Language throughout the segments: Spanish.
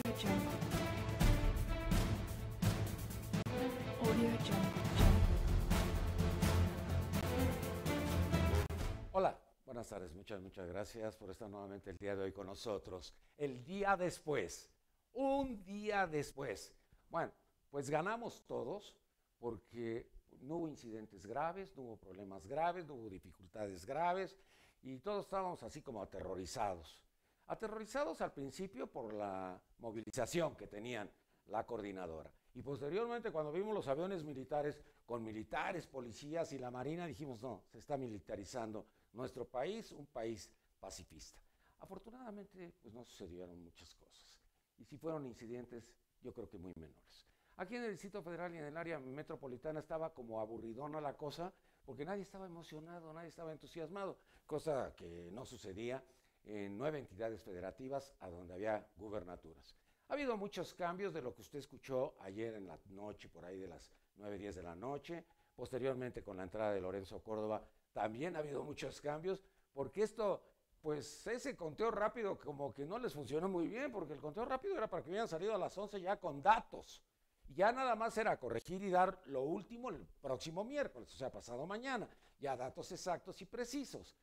Jungle. Audio Jungle. Hola, buenas tardes, muchas gracias por estar nuevamente el día de hoy con nosotros. El día después, un día después. Bueno, pues ganamos todos porque no hubo incidentes graves, no hubo problemas graves, no hubo dificultades graves y todos estábamos así como aterrorizados. Aterrorizados al principio por la movilización que tenían la coordinadora. Y posteriormente cuando vimos los aviones militares con militares, policías y la marina, dijimos no, se está militarizando nuestro país, un país pacifista. Afortunadamente pues no sucedieron muchas cosas. Y si fueron incidentes, yo creo que muy menores. Aquí en el Distrito Federal y en el área metropolitana estaba como aburridona la cosa, porque nadie estaba emocionado, nadie estaba entusiasmado, cosa que no sucedía en 9 entidades federativas a donde había gubernaturas. Ha habido muchos cambios de lo que usted escuchó ayer en la noche, por ahí de las 9:10 de la noche, posteriormente con la entrada de Lorenzo Córdoba, también ha habido muchos cambios, porque esto, pues ese conteo rápido como que no les funcionó muy bien, porque el conteo rápido era para que hubieran salido a las 11 ya con datos. Ya nada más era corregir y dar lo último el próximo miércoles, o sea, pasado mañana, ya datos exactos y precisos.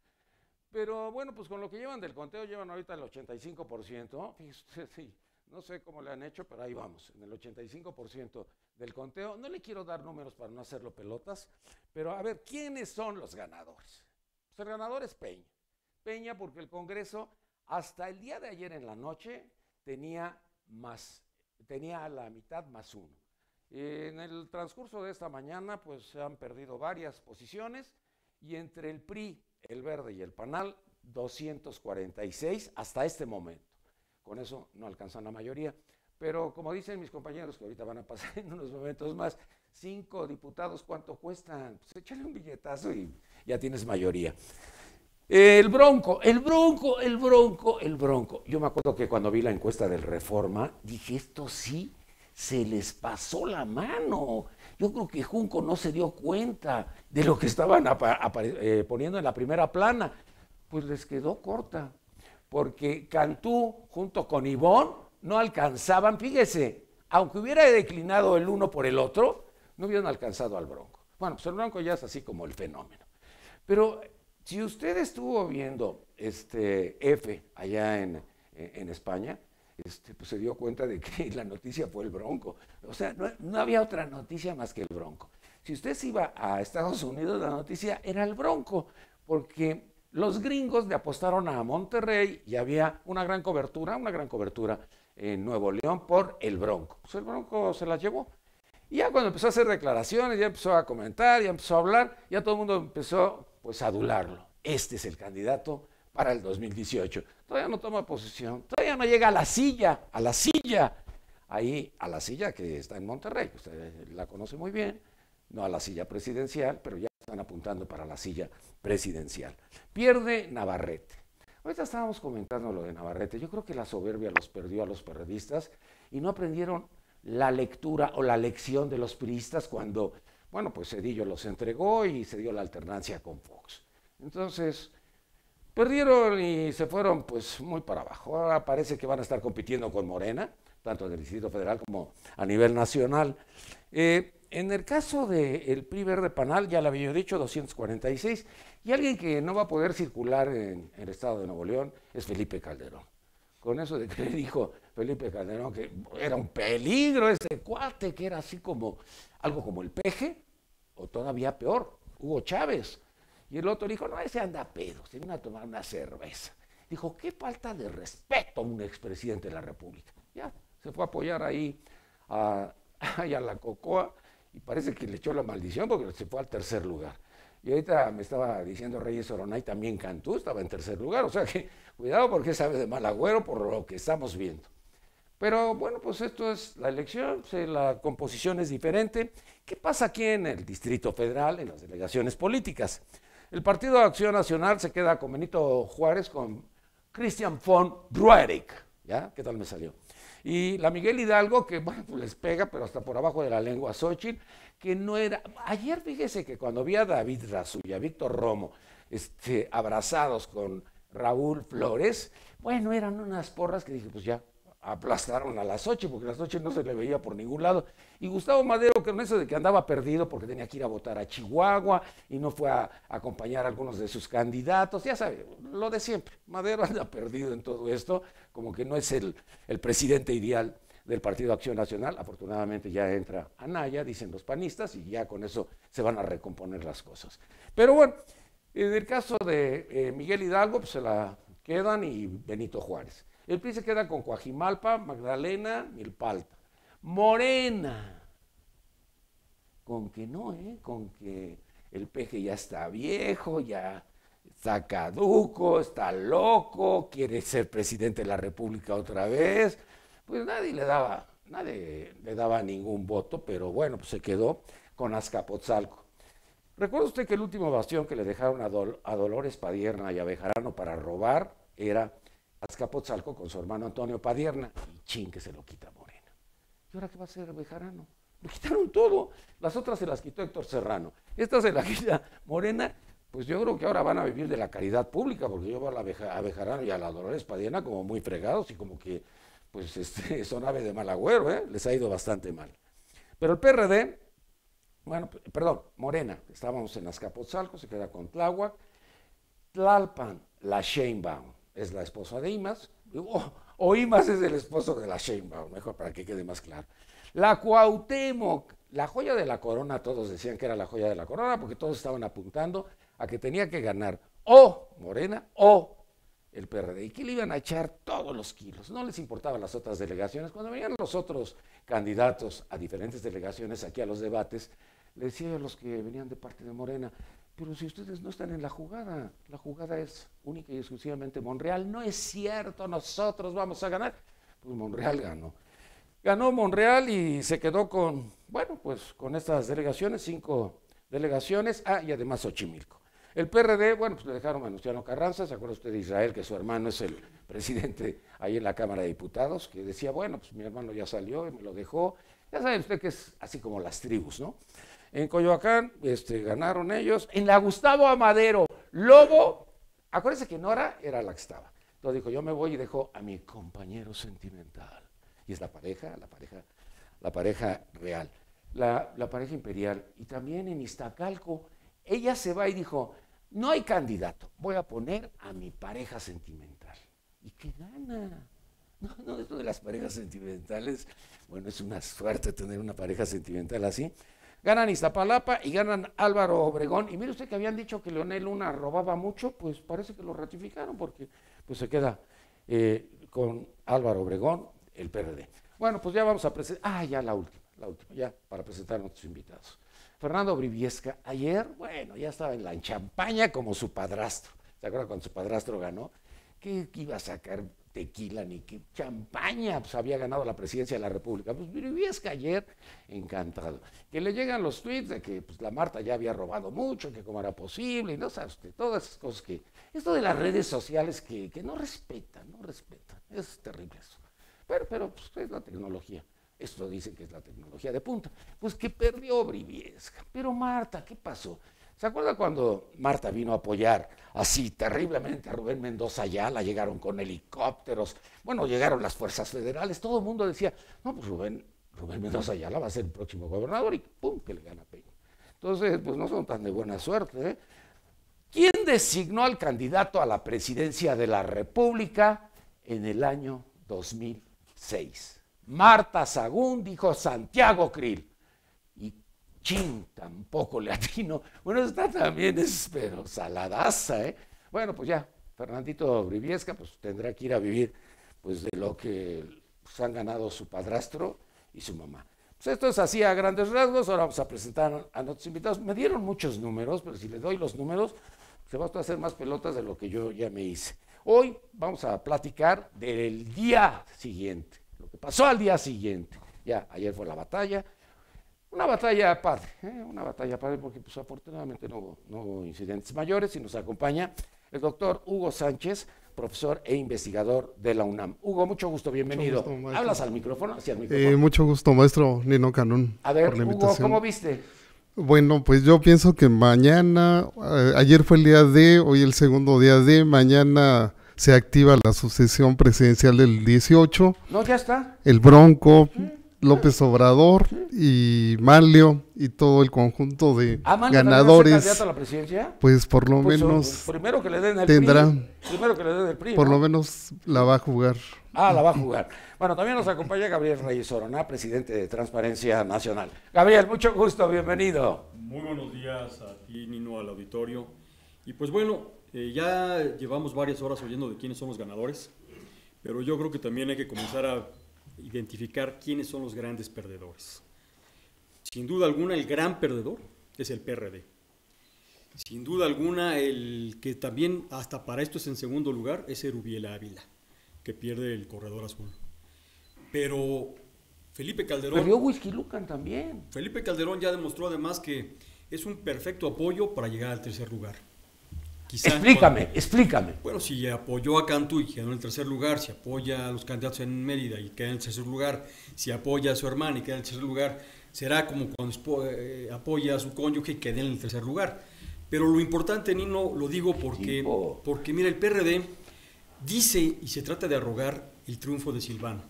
Pero bueno, pues con lo que llevan del conteo, llevan ahorita el 85%, fíjese usted, sí, no sé cómo le han hecho, pero ahí vamos, en el 85% del conteo. No le quiero dar números para no hacerlo pelotas, pero a ver, ¿quiénes son los ganadores? Pues el ganador es Peña. Peña porque el Congreso hasta el día de ayer en la noche tenía a la mitad más uno. En el transcurso de esta mañana pues se han perdido varias posiciones y entre el PRI, el Verde y el PANAL, 246 hasta este momento. Con eso no alcanzan la mayoría. Pero como dicen mis compañeros que ahorita van a pasar en unos momentos más, 5 diputados, ¿cuánto cuestan? Pues échale un billetazo y ya tienes mayoría. El Bronco. Yo me acuerdo que cuando vi la encuesta del Reforma, dije, esto sí se les pasó la mano. Yo creo que Junco no se dio cuenta de lo que estaban poniendo en la primera plana. Pues les quedó corta, porque Cantú junto con Ivonne no alcanzaban, fíjese, aunque hubiera declinado el uno por el otro, no hubieran alcanzado al Bronco. Bueno, pues el Bronco ya es así como el fenómeno. Pero si usted estuvo viendo F allá en España, pues se dio cuenta de que la noticia fue el Bronco. O sea, no había otra noticia más que el Bronco. Si usted se iba a Estados Unidos, la noticia era el Bronco, porque los gringos le apostaron a Monterrey y había una gran cobertura en Nuevo León por el Bronco. Pues el Bronco se la llevó. Y ya cuando empezó a hacer declaraciones, ya empezó a comentar, ya empezó a hablar, ya todo el mundo empezó pues a adularlo. Este es el candidato para el 2018. Todavía no toma posición, todavía no llega a la silla, ahí a la silla que está en Monterrey, usted la conoce muy bien, no a la silla presidencial, pero ya están apuntando para la silla presidencial. Pierde Navarrete. Ahorita estábamos comentando lo de Navarrete, yo creo que la soberbia los perdió a los perredistas y no aprendieron la lectura o la lección de los priistas cuando, bueno, pues Zedillo los entregó y se dio la alternancia con Fox. Entonces, perdieron y se fueron pues muy para abajo. Ahora parece que van a estar compitiendo con Morena, tanto en el Distrito Federal como a nivel nacional. En el caso del PRI Verde Panal, ya lo había dicho, 246, y alguien que no va a poder circular en el estado de Nuevo León es Felipe Calderón. Con eso de que le dijo Felipe Calderón que era un peligro ese cuate, que era así como algo como el Peje, o todavía peor, Hugo Chávez. Y el otro dijo, no, ese anda pedo, se vino a tomar una cerveza. Dijo, qué falta de respeto a un expresidente de la República. Ya, se fue a apoyar ahí a la Cocoa y parece que le echó la maldición porque se fue al tercer lugar. Y ahorita me estaba diciendo Reyes Oronay, también Cantú estaba en tercer lugar, o sea que cuidado porque sabe de mal agüero por lo que estamos viendo. Pero bueno, pues esto es la elección, la composición es diferente. ¿Qué pasa aquí en el Distrito Federal, en las delegaciones políticas? El Partido de Acción Nacional se queda con Benito Juárez, con Christian von Roerich, ¿ya? ¿Qué tal me salió? Y la Miguel Hidalgo, que bueno, pues les pega, pero hasta por abajo de la lengua, Xochitl, que no era... Ayer fíjese que cuando vi a David Razú y a Víctor Romo abrazados con Raúl Flores, bueno, eran unas porras que dije, pues ya, aplastaron a la Xochitl, porque la Xochitl no se le veía por ningún lado. Y Gustavo Madero, que con eso de que andaba perdido porque tenía que ir a votar a Chihuahua y no fue a acompañar a algunos de sus candidatos, ya sabe, lo de siempre. Madero anda perdido en todo esto, como que no es el presidente ideal del Partido Acción Nacional. Afortunadamente ya entra Anaya, dicen los panistas, y ya con eso se van a recomponer las cosas. Pero bueno, en el caso de Miguel Hidalgo, pues se la quedan, y Benito Juárez. El PRI se queda con Coajimalpa, Magdalena, Milpalta. Morena, con que no, con que el peje ya está viejo, ya está caduco, está loco, quiere ser presidente de la República otra vez. Pues nadie le daba ningún voto, pero bueno, pues se quedó con Azcapotzalco. ¿Recuerda usted que el último bastión que le dejaron a Dolores Padierna y a Bejarano para robar era Azcapotzalco con su hermano Antonio Padierna? Y chin, que se lo quita Morena. ¿Y ahora qué va a hacer Bejarano? Lo quitaron todo. Las otras se las quitó Héctor Serrano. Esta se la quita Morena. Pues yo creo que ahora van a vivir de la caridad pública, porque yo veo a Bejarano y a la Dolores Padierna como muy fregados y como que pues son ave de mal agüero, les ha ido bastante mal. Pero el PRD, bueno, perdón, Morena, estábamos en Azcapotzalco, se queda con Tláhuac. Tlalpan, la Sheinbaum, es la esposa de Imas, o Imas es el esposo de la Sheinbaum, mejor para que quede más claro. La Cuauhtémoc, la joya de la corona, todos decían que era la joya de la corona, porque todos estaban apuntando a que tenía que ganar o Morena o el PRD, y que le iban a echar todos los kilos. No les importaban las otras delegaciones. Cuando venían los otros candidatos a diferentes delegaciones aquí a los debates, le decía a los que venían de parte de Morena, pero si ustedes no están en la jugada es única y exclusivamente Monreal. No es cierto, nosotros vamos a ganar. Pues Monreal ganó. Ganó Monreal y se quedó con, bueno, pues con estas delegaciones, 5 delegaciones, y además Xochimilco. El PRD, bueno, pues le dejaron a Venustiano Carranza. ¿Se acuerda usted de Israel, que su hermano es el presidente ahí en la Cámara de Diputados, que decía, bueno, pues mi hermano ya salió y me lo dejó? Ya sabe usted que es así como las tribus, ¿no? En Coyoacán ganaron ellos. En la Gustavo Amadero, Lobo, acuérdense que Nora era la que estaba. Entonces dijo, yo me voy y dejo a mi compañero sentimental. Y es la pareja real, la pareja imperial. Y también en Iztacalco, ella se va y dijo, no hay candidato, voy a poner a mi pareja sentimental. ¿Y qué gana? No, esto de las parejas sentimentales, bueno, es una suerte tener una pareja sentimental así. Ganan Iztapalapa y ganan Álvaro Obregón. Y mire usted que habían dicho que Leonel Luna robaba mucho, pues parece que lo ratificaron, porque pues se queda con Álvaro Obregón, el PRD. Bueno, pues ya vamos a presentar, ya la última, ya para presentar a nuestros invitados. Fernando Briviesca, ayer, bueno, ya estaba en la champaña como su padrastro. ¿Se acuerdan cuando su padrastro ganó? ¿Qué iba a sacar tequila ni qué champaña? Pues había ganado la presidencia de la República. Pues Briviesca ayer, encantado. Que le llegan los tweets de que pues, la Marta ya había robado mucho, que cómo era posible, y no sabe usted, todas esas cosas que... Esto de las redes sociales que no respetan. Es terrible eso. Pero pues, es la tecnología. Esto dicen que es la tecnología de punta. Pues que perdió Briviesca. Pero Marta, ¿qué pasó? ¿Se acuerda cuando Marta vino a apoyar así terriblemente a Rubén Mendoza Ayala? Llegaron con helicópteros, bueno, llegaron las fuerzas federales, todo el mundo decía, no, pues Rubén Mendoza Ayala va a ser el próximo gobernador, y ¡pum!, que le gana Peña. Entonces, pues no son tan de buena suerte, ¿eh? ¿Quién designó al candidato a la presidencia de la República en el año 2006? Marta Sagún, dijo Santiago Krill. Y chin, tampoco le atino. Bueno, esta también es, pero saladaza, ¿eh? Bueno, pues ya, Fernandito Briviesca, pues tendrá que ir a vivir, pues de lo que pues, han ganado su padrastro y su mamá. Pues esto es así a grandes rasgos. Ahora vamos a presentar a nuestros invitados. Me dieron muchos números, pero si le doy los números, se va a hacer más pelotas de lo que yo ya me hice. Hoy vamos a platicar del día siguiente. Lo que pasó al día siguiente. Ya, ayer fue la batalla, una batalla padre porque pues afortunadamente no hubo incidentes mayores, y nos acompaña el doctor Hugo Sánchez, profesor e investigador de la UNAM. Hugo, mucho gusto, bienvenido. Mucho gusto, ¿hablas al micrófono? Hacia el micrófono. Mucho gusto, maestro Nino Canún. A ver, Hugo, ¿cómo viste? Bueno, pues yo pienso que mañana, ayer fue el día D, hoy el segundo día D, mañana se activa la sucesión presidencial del 18, No, ya está. el Bronco, López Obrador y Manlio y todo el conjunto de ¿Manlio ganadores, candidato a la presidencia? pues por lo Pues, menos primero que le den el tendrá, PRI. Primero que le den el PRI, por ¿no? lo menos la va a jugar. La va a jugar. Bueno, también nos acompaña Gabriel Reyes Oroná, presidente de Transparencia Nacional. Gabriel, mucho gusto, bienvenido. Muy buenos días a ti, Nino, al auditorio. Y pues bueno, ya llevamos varias horas oyendo de quiénes son los ganadores, pero yo creo que también hay que comenzar a identificar quiénes son los grandes perdedores. Sin duda alguna, el gran perdedor es el PRD. Sin duda alguna, el que también hasta para esto es en segundo lugar es Erubiel Ávila, que pierde el corredor azul. Pero Felipe Calderón... Perdió Whisky Lucan también. Felipe Calderón ya demostró además que es un perfecto apoyo para llegar al tercer lugar. Quizá Explícame. Bueno, si apoyó a Cantú y quedó en el tercer lugar, si apoya a los candidatos en Mérida y queda en el tercer lugar, si apoya a su hermana y queda en el tercer lugar, será como cuando apoya a su cónyuge y queda en el tercer lugar. Pero lo importante, Nino, lo digo porque mira, el PRD dice y se trata de arrogar el triunfo de Silvano.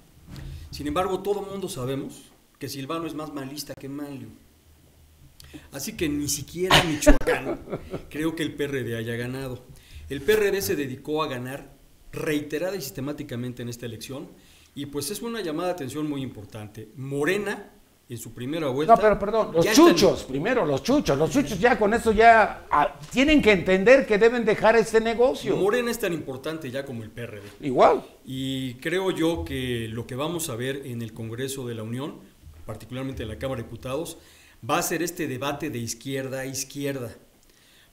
Sin embargo, todo el mundo sabemos que Silvano es más malista que Manlio. Así que ni siquiera en Michoacán creo que el PRD haya ganado. El PRD se dedicó a ganar reiterada y sistemáticamente en esta elección y pues es una llamada de atención muy importante. Morena, en su primera vuelta... No, pero perdón, los chuchos ya con eso ya tienen que entender que deben dejar este negocio. Morena es tan importante ya como el PRD. Igual. Y creo yo que lo que vamos a ver en el Congreso de la Unión, particularmente en la Cámara de Diputados, va a ser este debate de izquierda a izquierda,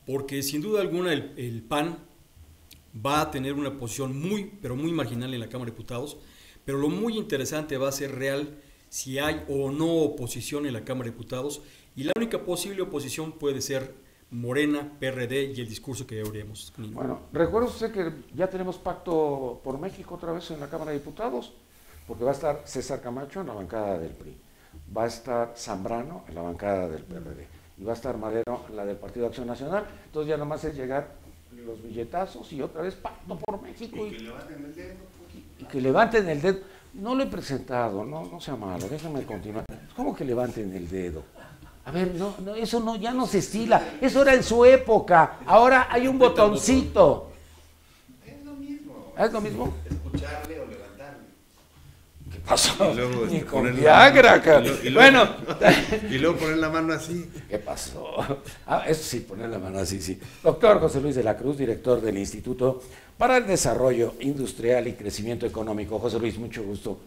porque sin duda alguna el PAN va a tener una posición muy, pero muy marginal en la Cámara de Diputados, pero lo muy interesante va a ser real si hay o no oposición en la Cámara de Diputados, y la única posible oposición puede ser Morena, PRD y el discurso que oiremos. Bueno, recuerda usted que ya tenemos pacto por México otra vez en la Cámara de Diputados, porque va a estar César Camacho en la bancada del PRI. Va a estar Zambrano en la bancada del PRD y va a estar Madero en la del Partido de Acción Nacional. Entonces ya nomás es llegar los billetazos y otra vez pacto por México. Y que levanten el dedo. Y que levanten el dedo. No lo he presentado, no sea malo, déjame continuar. ¿Cómo que levanten el dedo? A ver, eso no, ya no se estila. Eso era en su época. Ahora hay un botoncito. Es lo mismo. ¿Es lo mismo? Escucharle o levantarle. ¿Qué pasó? Y luego Ni con poner Viagra, bueno. Y luego poner la mano así. ¿Qué pasó? Eso sí, poner la mano así, sí. Doctor José Luis de la Cruz, director del Instituto para el Desarrollo Industrial y Crecimiento Económico. José Luis, mucho gusto.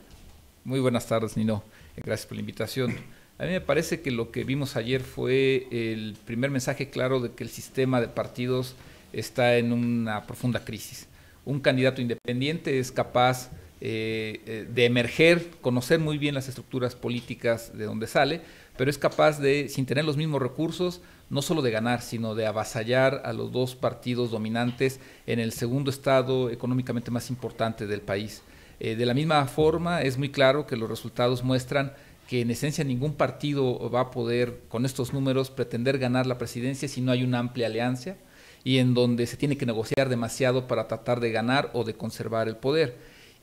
Muy buenas tardes, Nino. Gracias por la invitación. A mí me parece que lo que vimos ayer fue el primer mensaje claro de que el sistema de partidos está en una profunda crisis. Un candidato independiente es capaz de emerger, conocer muy bien las estructuras políticas de donde sale, pero es capaz de, sin tener los mismos recursos, no solo de ganar, sino de avasallar a los dos partidos dominantes en el segundo estado económicamente más importante del país. De la misma forma, es muy claro que los resultados muestran que en esencia ningún partido va a poder, con estos números, pretender ganar la presidencia si no hay una amplia alianza y en donde se tiene que negociar demasiado para tratar de ganar o de conservar el poder.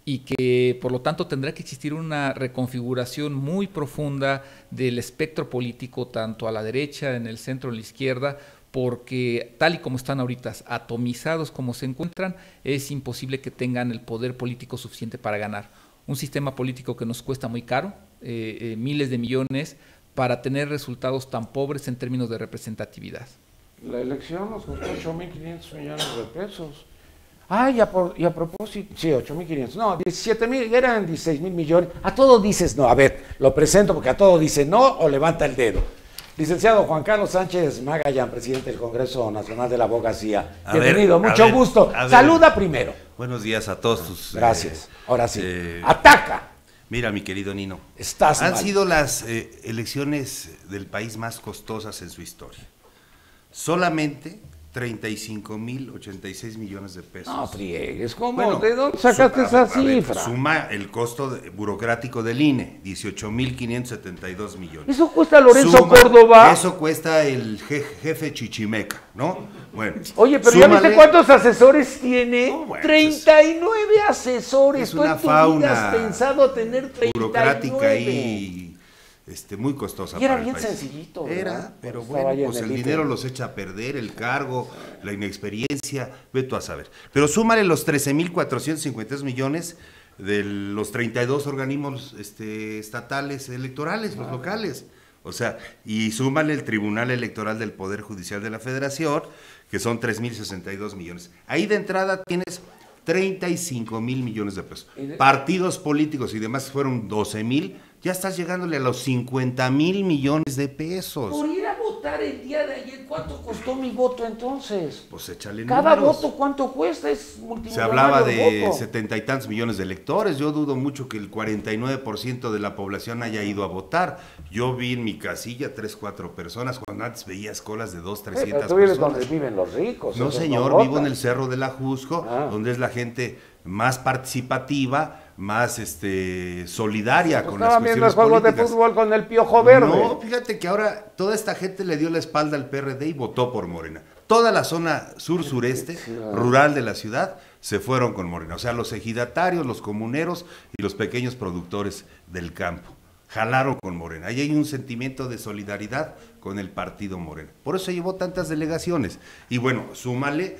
Y que por lo tanto tendrá que existir una reconfiguración muy profunda del espectro político, tanto a la derecha, en el centro, en la izquierda, porque tal y como están ahorita, atomizados como se encuentran, es imposible que tengan el poder político suficiente para ganar. Un sistema político que nos cuesta muy caro, miles de millones, para tener resultados tan pobres en términos de representatividad. La elección nos costó 8.500 millones de pesos. Y a propósito, sí, 8.500, no, 17.000, eran 16.000 millones. A todo dices no, a ver, lo presento porque a todo dice no o levanta el dedo. Licenciado Juan Carlos Sánchez Magallán, presidente del Congreso Nacional de la Abogacía. Bienvenido, mucho gusto. Saluda primero. Buenos días a todos tus... Gracias, ahora sí. ¡Ataca! Mira, mi querido Nino, Han sido las elecciones del país más costosas en su historia. Solamente 35,086 millones de pesos. No friegues, ¿cómo? Bueno, ¿De dónde sacaste esa a ver, cifra? suma el costo burocrático del INE, 18,572 millones. Eso cuesta Lorenzo Suma- Córdoba. Eso cuesta el jefe Chichimeca, ¿no? Bueno. Oye, pero ¿ya viste súmale- cuántos asesores tiene? No, bueno, 39 asesores. es ¿Tú una en tu vida fauna has pensado tener 39? burocrática ahí, muy costosa. Y era para el bien país. sencillito, ¿verdad? Era, pero Estaba ahí bueno, en pues el IFE. dinero los echa a perder, el cargo, la inexperiencia, ve tú a saber. Pero súmale los 13,452 millones de los 32 organismos estatales electorales, los locales. O sea, y súmale el Tribunal Electoral del Poder Judicial de la Federación, que son 3,062 millones. Ahí de entrada tienes 35,000 millones de pesos. Partidos políticos y demás fueron 12,000, ya estás llegándole a los 50,000 millones de pesos. Por ir a votar el día de ayer, ¿cuánto costó mi voto entonces? Pues échale Cada números. voto, ¿cuánto cuesta? Es Se multimillonario hablaba el de voto. 70 y tantos millones de electores. Yo dudo mucho que el 49% de la población haya ido a votar. Yo vi en mi casilla 3, 4 personas, cuando antes veías colas de 2, Sí, pero 300 tú vives personas. donde viven los ricos. No, esos señor, no vivo en votan. el Cerro de la Jusco, Ah. donde es la gente más participativa, más solidaria Pues con las estaban viendo el cuestiones juego de políticas. fútbol con el Piojo Verde. No, fíjate que ahora toda esta gente le dio la espalda al PRD y votó por Morena. Toda la zona sur-sureste, rural de la ciudad, se fueron con Morena. O sea, los ejidatarios, los comuneros y los pequeños productores del campo. Jalaron con Morena. Ahí hay un sentimiento de solidaridad con el partido Morena. Por eso llevó tantas delegaciones. Y bueno, súmale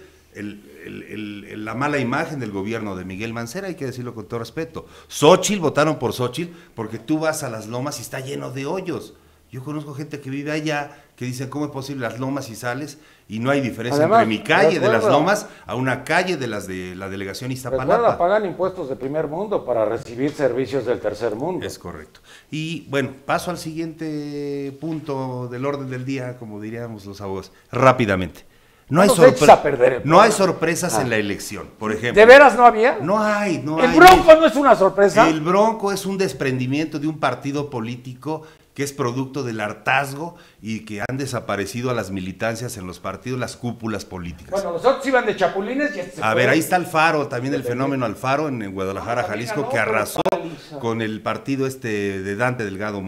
la mala imagen del gobierno de Miguel Mancera, hay que decirlo con todo respeto. Xóchitl, votaron por Xóchitl porque tú vas a las lomas y está lleno de hoyos. Yo conozco gente que vive allá que dicen, ¿cómo es posible las lomas y sales? Y no hay diferencia Además, entre mi calle de las recuerda- lomas a una calle de las de la delegación Recuerda, Iztapalapa. pagan impuestos de primer mundo para recibir servicios del tercer mundo. Es correcto. Y bueno, paso al siguiente punto del orden del día, como diríamos los abogados, rápidamente. No hay, No nos eches a perder el no hay programa. sorpresas en la elección, por ejemplo. ¿De veras no había? No hay, no ¿El hay. Bronco no es una sorpresa? El Bronco es un desprendimiento de un partido político que es producto del hartazgo y que han desaparecido a las militancias en los partidos, las cúpulas políticas. Bueno, los otros iban de chapulines y este se A fue. ver, ahí está Alfaro, también el fenómeno Alfaro en Guadalajara, Jalisco, ganó, que pero arrasó paliza. con el partido de Dante Delgado,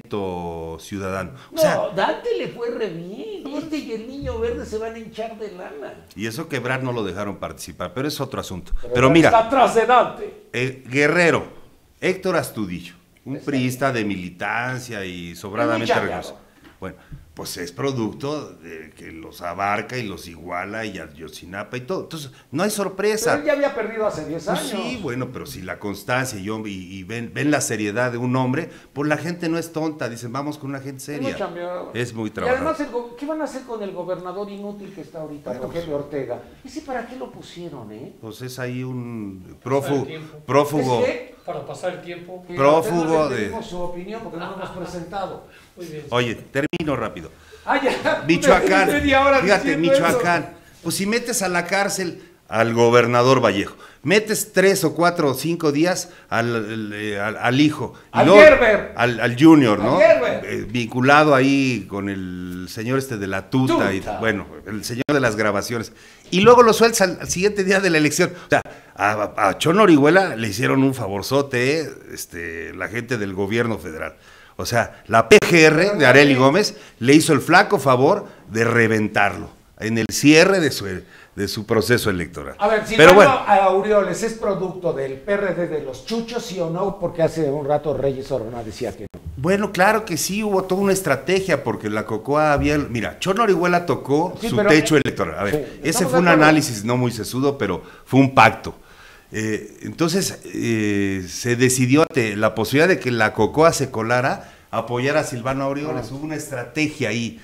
Movimiento Ciudadano. O No, sea, Dante le fue re bien. Este y el Niño Verde se van a hinchar de lana. y eso que Ebrard no lo dejaron participar, pero es otro asunto. Pero mira, Está atrás de Dante. Guerrero, Héctor Astudillo, un priista de militancia y sobradamente Es muy reconocido. Bueno, pues es producto de que los abarca y los iguala y Ayotzinapa y todo. Entonces, no hay sorpresa. Pero él ya había perdido hace 10 Pues años. sí, bueno, pero si la constancia y ven la seriedad de un hombre, pues la gente no es tonta, dicen, vamos con una gente seria. Es muy Y trabajador. además, ¿qué van a hacer con el gobernador inútil que está ahorita, Bueno, Rogelio Ortega? ¿Ese para qué lo pusieron, Pues es ahí un Pasar el tiempo. prófugo. ¿Es qué? Para pasar el tiempo. Prófugo Apenas le de- pedimos su opinión porque no lo hemos presentado. Muy bien. Oye, termino rápido. Ah, ya. Michoacán, Media hora fíjate, diciendo eso. Michoacán, pues si metes a la cárcel al gobernador Vallejo, metes 3 o 4 o 5 días al hijo, y Al luego Gerber. al Junior, ¿no? Al Gerber. Vinculado ahí con el señor de la tuta, y Tuta. bueno, el señor de las grabaciones, y luego lo sueltas al siguiente día de la elección. O sea, a Chon Orihuela le hicieron un favorzote, la gente del gobierno federal. O sea, la PGR de Arely Gómez le hizo el flaco favor de reventarlo en el cierre de su proceso electoral. A ver, si Pero Mario bueno, Aureoles es producto del PRD de los chuchos, ¿sí o no? Porque hace un rato Reyes Orona decía que no. bueno, claro que sí, hubo toda una estrategia porque la Cocoa había... Mira, Chon Orihuela tocó Sí, su pero- techo electoral. A ver, Sí, ese estamos fue un de acuerdo. análisis no muy sesudo, pero fue un pacto. Entonces, se decidió la posibilidad de que la Cocoa se colara, apoyar a Silvano Aureoles. Hubo una estrategia ahí,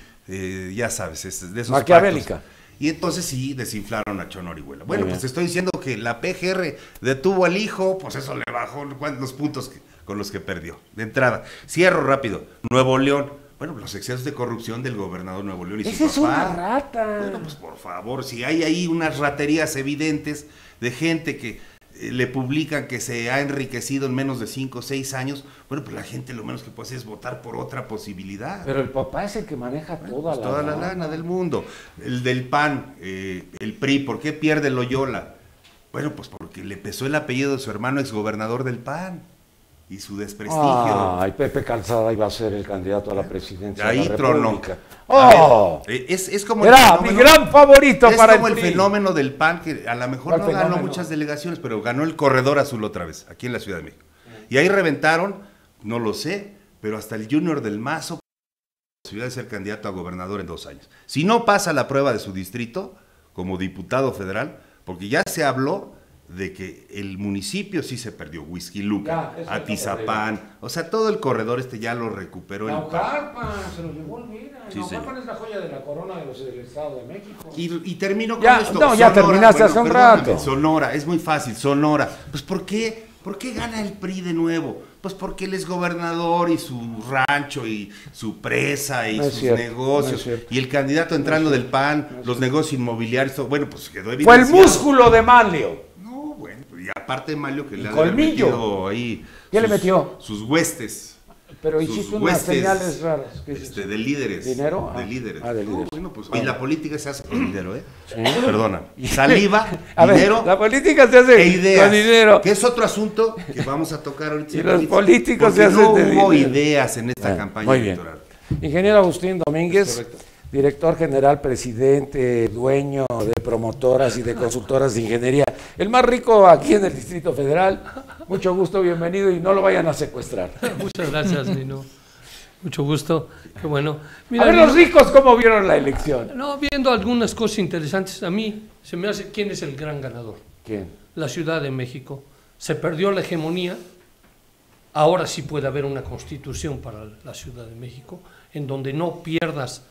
ya sabes, de esos Maquiavélica. pactos. Y entonces sí, desinflaron a Chon Orihuela. Bueno, Muy pues bien. te estoy diciendo que la PGR detuvo al hijo, pues eso le bajó los puntos con los que perdió. De entrada, cierro rápido. Nuevo León, bueno, los excesos de corrupción del gobernador de Nuevo León y Ese su es papá. una rata. Bueno, pues por favor, si hay ahí unas raterías evidentes de gente que le publican que se ha enriquecido en menos de 5 o 6 años, bueno, pues la gente lo menos que puede hacer es votar por otra posibilidad. Pero el papá es el que maneja Pues toda la lana del mundo. El del PAN, el PRI, ¿por qué pierde Loyola? Bueno, pues porque le pesó el apellido de su hermano exgobernador del PAN y su desprestigio. Ay, Pepe Calzada iba a ser el candidato a la presidencia Ahí de la tronó. República. ¡Oh! Es como Era mi gran favorito es para como el PRI. fenómeno del PAN, que a lo mejor ¿Cuál no ganó fenómeno? muchas delegaciones, pero ganó el Corredor Azul otra vez, aquí en la Ciudad de México. Y ahí reventaron, no lo sé, pero hasta el Junior del Mazo posibilidad de ser candidato a gobernador en 2 años. Si no pasa la prueba de su distrito como diputado federal, porque ya se habló de que el municipio sí se perdió, Huixquilucan, Ya, eso Atizapán, o sea, todo el corredor ya lo recuperó el PAN. Naucalpan, se lo llevó Elvira. Sí, Naucalpan es la joya de la corona del Estado de México. Y termino con Ya, esto. no, ya terminaste hace un perdóname, rato. Sonora, es muy fácil, Sonora. Pues ¿por qué gana el PRI de nuevo? Pues porque él es gobernador y su rancho y su presa y No es sus cierto, negocios. no es cierto. Y el candidato entrando del PAN, los negocios inmobiliarios, todo, bueno, pues quedó Fue el evidenciado. músculo de Manlio. No, bueno, pues, y aparte de Mario que Y le ha colmillo. metido ahí. ¿Qué le metió? Sus huestes. Pero sus hiciste unas huestes, señales raras. ¿Qué es eso? de líderes. ¿Dinero? De Ah. líderes. Ah, de líderes. Bueno, pues, Ah. y la política se hace con dinero, ¿eh? Sí. Perdona. Saliva, A ver, dinero la política se hace e ideas. con dinero. Que es otro asunto que vamos a tocar ahorita. Y los políticos porque se hacen no de hubo dinero. ideas en esta Ah, campaña muy bien. electoral. Ingeniero Agustín Domínguez, director general, presidente, dueño de promotoras y de consultoras de ingeniería. El más rico aquí en el Distrito Federal. Mucho gusto, bienvenido y no lo vayan a secuestrar. Muchas gracias, Nino. Mucho gusto. Qué bueno. A ver, Nino, los ricos, ¿cómo vieron la elección? no, viendo algunas cosas interesantes, a mí se me hace quién es el gran ganador. ¿Quién? La Ciudad de México. Se perdió la hegemonía. Ahora sí puede haber una constitución para la Ciudad de México en donde no pierdas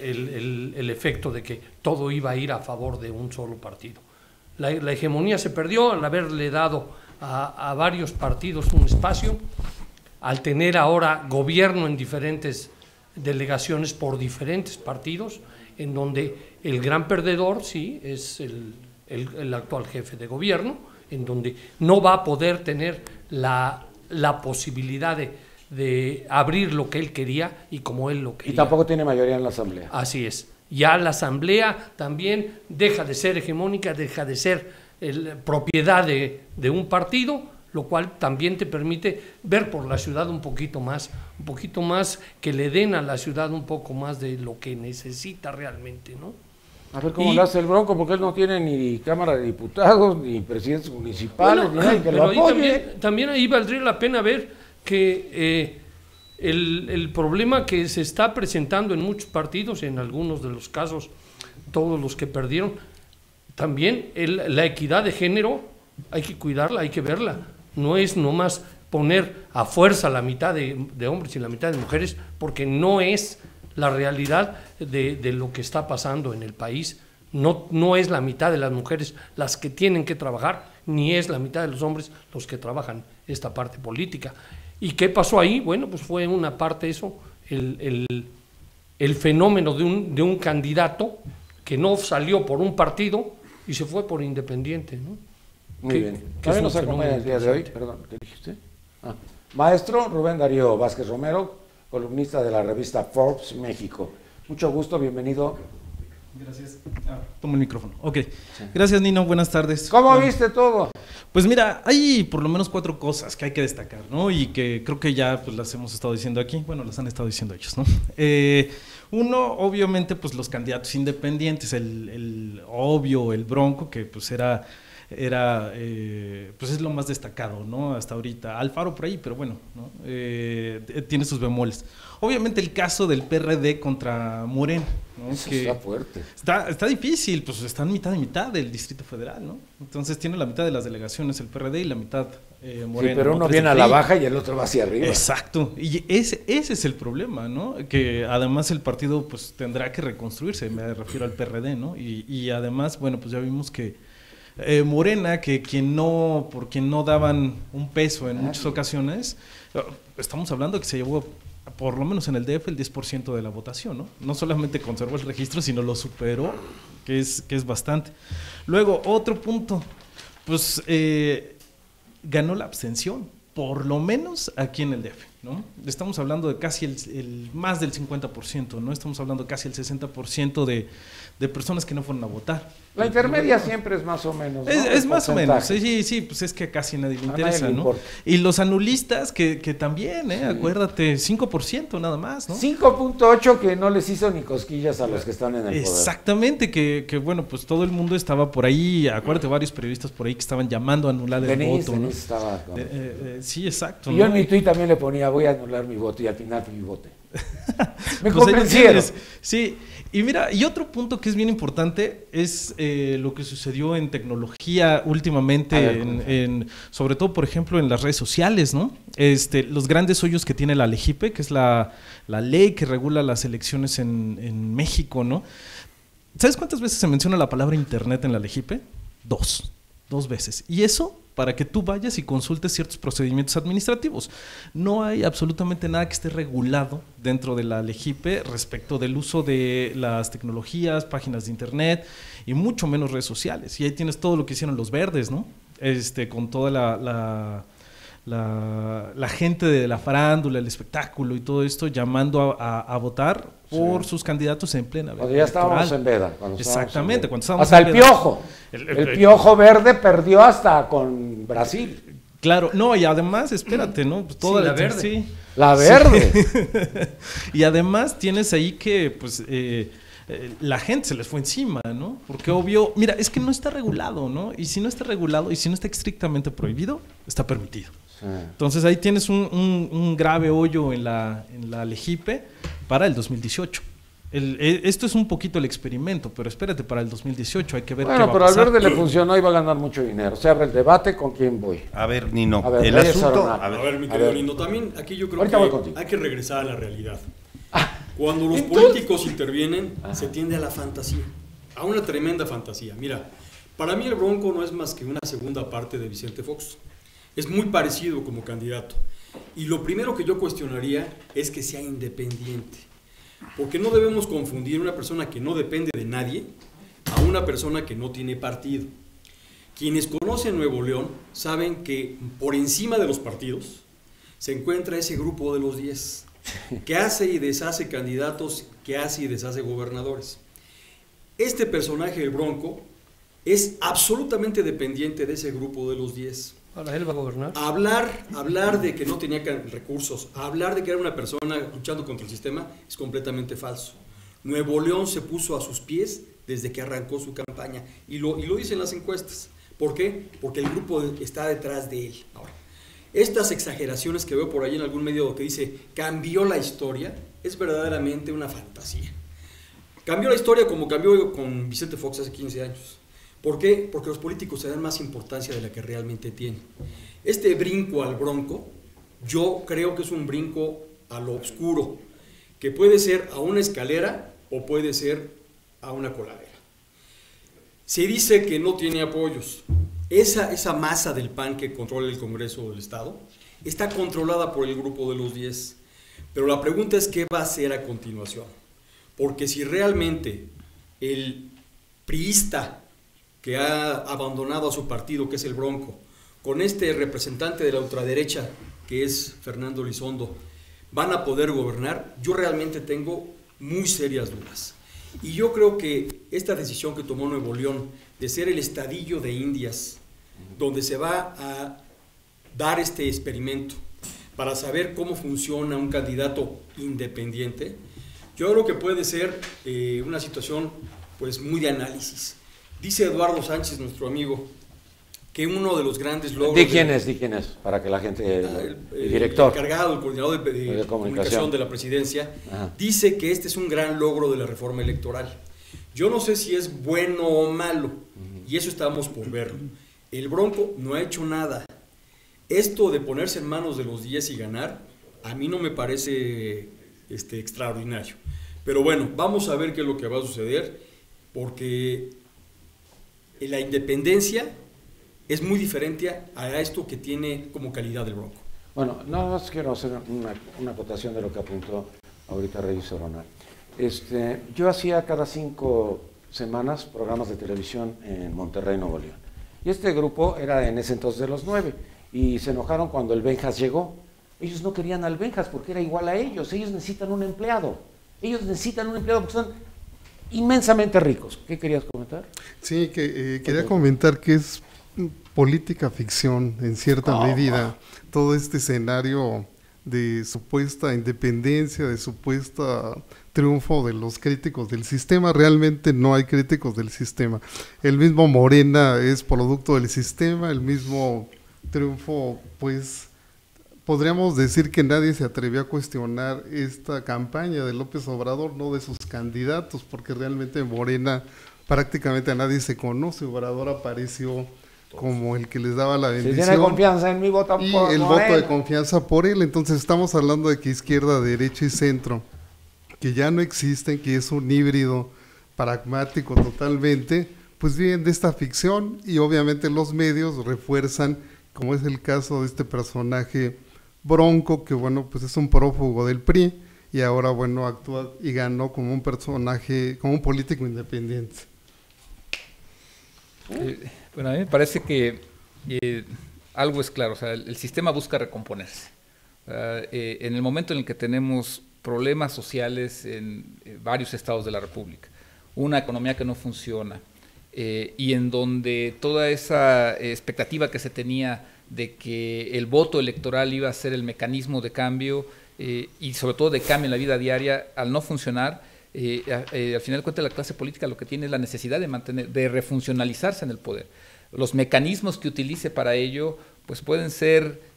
el efecto de que todo iba a ir a favor de un solo partido. La hegemonía se perdió al haberle dado a varios partidos un espacio, al tener ahora gobierno en diferentes delegaciones por diferentes partidos, en donde el gran perdedor, sí, es el actual jefe de gobierno, en donde no va a poder tener la posibilidad de abrir lo que él quería y como él lo quería. Y tampoco tiene mayoría en la Asamblea. Así es. Ya la Asamblea también deja de ser hegemónica, deja de ser propiedad de un partido, lo cual también te permite ver por la ciudad un poquito más, que le den a la ciudad un poco más de lo que necesita realmente, ¿no? A ver cómo Y- lo hace el Bronco, porque él no tiene ni Cámara de Diputados, ni presidentes municipales, Bueno, ni nadie que lo pero ahí apoye. también ahí valdría la pena ver que el problema que se está presentando en muchos partidos, en algunos de los casos, todos los que perdieron, también la equidad de género hay que cuidarla, hay que verla. No es nomás poner a fuerza la mitad de hombres y la mitad de mujeres, porque no es la realidad de lo que está pasando en el país. No es la mitad de las mujeres las que tienen que trabajar, ni es la mitad de los hombres los que trabajan esta parte política. ¿Y qué pasó ahí? Bueno, pues fue una parte eso, el fenómeno de un candidato que no salió por un partido y se fue por independiente, ¿no? Muy que- bien. que También es nos un acompaña el día de hoy, fenómeno perdón, ¿qué dijiste? Ah. Maestro Rubén Darío Vázquez Romero, columnista de la revista Forbes México. Mucho gusto, bienvenido. Gracias. Tomo el micrófono. Ok. Gracias, Nino. Buenas tardes. ¿Cómo Bueno, viste todo? Pues mira, hay por lo menos 4 cosas que hay que destacar, ¿no? Y que creo que ya pues, las hemos estado diciendo aquí. Bueno, las han estado diciendo ellos, ¿no? Uno, obviamente, pues los candidatos independientes, el obvio, el Bronco, que pues era pues es lo más destacado, ¿no? Hasta ahorita. Alfaro por ahí, pero bueno, ¿no? Tiene sus bemoles. Obviamente el caso del PRD contra Morena, ¿no? Eso Que está fuerte. está difícil, pues están mitad y mitad del Distrito Federal, ¿no? Entonces tiene la mitad de las delegaciones el PRD y la mitad Morena. Sí, pero ¿no? uno Tres viene a del la PRI. baja y el otro va hacia arriba. Exacto, y ese es el problema, ¿no? Que además el partido pues tendrá que reconstruirse, me refiero al PRD, ¿no? Y además, bueno, pues ya vimos que Morena, por quien no daban un peso en muchas ocasiones, estamos hablando que se llevó, por lo menos en el DF, el 10% de la votación, ¿no? No solamente conservó el registro, sino lo superó, que es bastante. Luego, otro punto, pues ganó la abstención, por lo menos aquí en el DF, ¿no? Estamos hablando de casi el más del 50%, ¿no? Estamos hablando casi el 60% de personas que no fueron a votar. La intermedia siempre es más o menos, ¿no? Es El más o menos, porcentaje. sí, pues es que a casi nadie le A nadie interesa, le ¿no? importa. Y los anulistas, que también, acuérdate, 5% nada más, ¿no? 5.8 que no les hizo ni cosquillas a los que están en el poder. Exactamente, que bueno, pues todo el mundo estaba por ahí, acuérdate, varios periodistas por ahí que estaban llamando a anular el voto, ¿no? Estaba con... Sí, exacto. Y yo ¿no? en mi tuit también le ponía, voy a anular mi voto, y al final mi voto. Me Pues ahí lo convencieron. tienes. Sí, y mira, y otro punto que es bien importante es lo que sucedió en tecnología últimamente, A ver, sobre todo, por ejemplo, en las redes sociales, ¿no? Los grandes hoyos que tiene la LEGIPE, que es la ley que regula las elecciones en México, ¿no? ¿Sabes cuántas veces se menciona la palabra internet en la LEGIPE? Dos veces. Y eso para que tú vayas y consultes ciertos procedimientos administrativos. No hay absolutamente nada que esté regulado dentro de la LEGIPE respecto del uso de las tecnologías, páginas de internet y mucho menos redes sociales. Y ahí tienes todo lo que hicieron los verdes, ¿no? Con toda la gente de la farándula, el espectáculo y todo esto llamando a votar por sus candidatos en plena Cuando ya estábamos electoral. en veda. Exactamente, cuando estábamos hasta en el veda. Piojo. El Piojo Verde perdió hasta con Brasil. Claro, no, y además, espérate, ¿no? Pues toda Sí, la verde. Sí. La Verde. Sí. Y además tienes ahí que, pues, la gente se les fue encima, ¿no? Porque obvio, mira, es que no está regulado, ¿no? Y si no está regulado y si no está estrictamente prohibido, está permitido. Sí. Entonces ahí tienes un grave hoyo en la LEGIPE para el 2018. Esto es un poquito el experimento, pero espérate, para el 2018 hay que ver qué va Bueno, a pero al pasar. Verde le funcionó y va a ganar mucho dinero. Se abre el debate con quién voy. A ver, Nino, A ver, el Reyes asunto... Aronal. A A ver, ver, mi A querido ver. Lindo, también aquí yo creo Ahorita voy que contigo. hay que regresar a la realidad. Cuando los entonces- políticos intervienen, se tiende a la fantasía, a una tremenda fantasía. Mira, para mí el Bronco no es más que una segunda parte de Vicente Fox. Es muy parecido como candidato. Y lo primero que yo cuestionaría es que sea independiente. Porque no debemos confundir una persona que no depende de nadie a una persona que no tiene partido. Quienes conocen Nuevo León saben que por encima de los partidos se encuentra ese grupo de los 10, que hace y deshace candidatos, que hace y deshace gobernadores. Este personaje, el Bronco, es absolutamente dependiente de ese grupo de los 10. Ahora él va a gobernar. Hablar de que no tenía recursos, hablar de que era una persona luchando contra el sistema es completamente falso. Nuevo León se puso a sus pies desde que arrancó su campaña y lo dicen las encuestas. ¿Por qué? Porque el grupo está detrás de él. Ahora, estas exageraciones que veo por ahí en algún medio que dice cambió la historia, es verdaderamente una fantasía. Cambió la historia como cambió con Vicente Fox hace 15 años. ¿Por qué? Porque los políticos se dan más importancia de la que realmente tienen. Este brinco al Bronco, yo creo que es un brinco a lo oscuro, que puede ser a una escalera o puede ser a una coladera. Se dice que no tiene apoyos. Esa masa del PAN que controla el Congreso del Estado está controlada por el grupo de los 10. Pero la pregunta es qué va a hacer a continuación. Porque si realmente el priista que ha abandonado a su partido, que es el Bronco, con este representante de la ultraderecha, que es Fernando Elizondo, van a poder gobernar, yo realmente tengo muy serias dudas. Y yo creo que esta decisión que tomó Nuevo León de ser el estadillo de Indias, donde se va a dar este experimento para saber cómo funciona un candidato independiente, yo creo que puede ser una situación pues muy de análisis. Dice Eduardo Sánchez, nuestro amigo, que uno de los grandes logros... ¿De quién es? Para que la gente... el director. El encargado, el coordinador de comunicación de la presidencia, Ajá. dice que este es un gran logro de la reforma electoral. Yo no sé si es bueno o malo, y eso estamos por verlo. El Bronco no ha hecho nada. Esto de ponerse en manos de los 10 y ganar, a mí no me parece extraordinario. Pero bueno, vamos a ver qué es lo que va a suceder, porque la independencia es muy diferente a esto que tiene como calidad el Bronco. Bueno, nada más quiero hacer una acotación de lo que apuntó ahorita Reyes Aronal. Yo hacía cada 5 semanas programas de televisión en Monterrey, Nuevo León. Y este grupo era en ese entonces de los 9, y se enojaron cuando el Benjas llegó. Ellos no querían al Benjas porque era igual a ellos necesitan un empleado, porque son inmensamente ricos. ¿Qué querías comentar? Sí, que quería comentar que es política ficción en cierta medida, todo este escenario de supuesta independencia, de supuesta triunfo de los críticos del sistema. Realmente no hay críticos del sistema. El mismo Morena es producto del sistema, el mismo triunfo, pues podríamos decir que nadie se atrevió a cuestionar esta campaña de López Obrador, no de sus candidatos, porque realmente Morena prácticamente a nadie se conoce. Obrador apareció como el que les daba la bendición. Si tiene confianza en mi voto y por el Morena. voto de confianza por él. Entonces estamos hablando de que izquierda, derecha y centro, que ya no existen, que es un híbrido pragmático totalmente, pues vienen de esta ficción, y obviamente los medios refuerzan, como es el caso de este personaje Bronco, que bueno, pues es un prófugo del PRI, y ahora bueno, actúa y ganó como un personaje, como un político independiente. Bueno, a mí me parece que algo es claro, o sea, el sistema busca recomponerse. En el momento en el que tenemos problemas sociales en varios estados de la República, una economía que no funciona, y en donde toda esa expectativa que se tenía de que el voto electoral iba a ser el mecanismo de cambio, y sobre todo de cambio en la vida diaria, al no funcionar, al final de cuentas la clase política lo que tiene es la necesidad de refuncionalizarse en el poder. Los mecanismos que utilice para ello pues pueden ser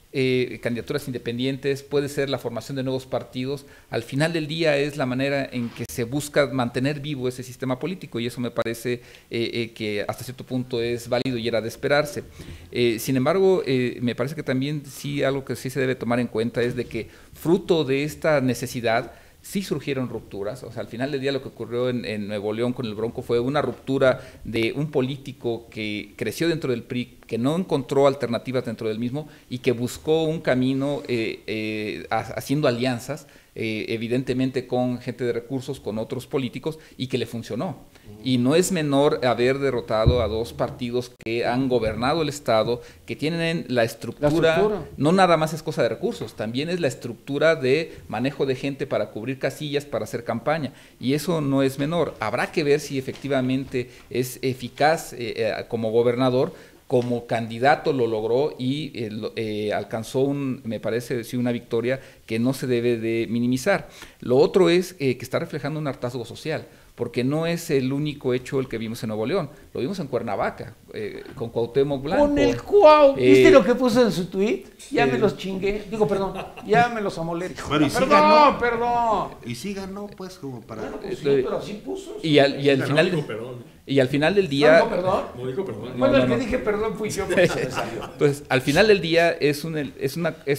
candidaturas independientes, puede ser la formación de nuevos partidos. Al final del día es la manera en que se busca mantener vivo ese sistema político, y eso me parece que hasta cierto punto es válido y era de esperarse. Sin embargo, me parece que también sí algo que sí se debe tomar en cuenta es de que fruto de esta necesidad sí surgieron rupturas. O sea, al final del día lo que ocurrió en Nuevo León con el Bronco fue una ruptura de un político que creció dentro del PRI, que no encontró alternativas dentro del mismo y que buscó un camino haciendo alianzas, evidentemente con gente de recursos, con otros políticos, y que le funcionó. Y no es menor haber derrotado a dos partidos que han gobernado el Estado, que tienen la estructura, no nada más es cosa de recursos, también es la estructura de manejo de gente para cubrir casillas, para hacer campaña, y eso no es menor. Habrá que ver si efectivamente es eficaz como gobernador. Como candidato lo logró y alcanzó me parece, sí, una victoria que no se debe de minimizar. Lo otro es que está reflejando un hartazgo social, porque no es el único hecho el que vimos en Nuevo León, lo vimos en Cuernavaca, con Cuauhtémoc Blanco. Con el Cuau, ¿viste lo que puso en su tweet? Ya me los chingué, ya me los amolé. Bueno, y sí perdón, perdón. Y sí ganó, pues, como para... Bueno, pues sí, pero sí puso. Y al final del día... ¿No dijo perdón? No dijo perdón. Bueno, el que dije perdón fui yo. Entonces, al final del día es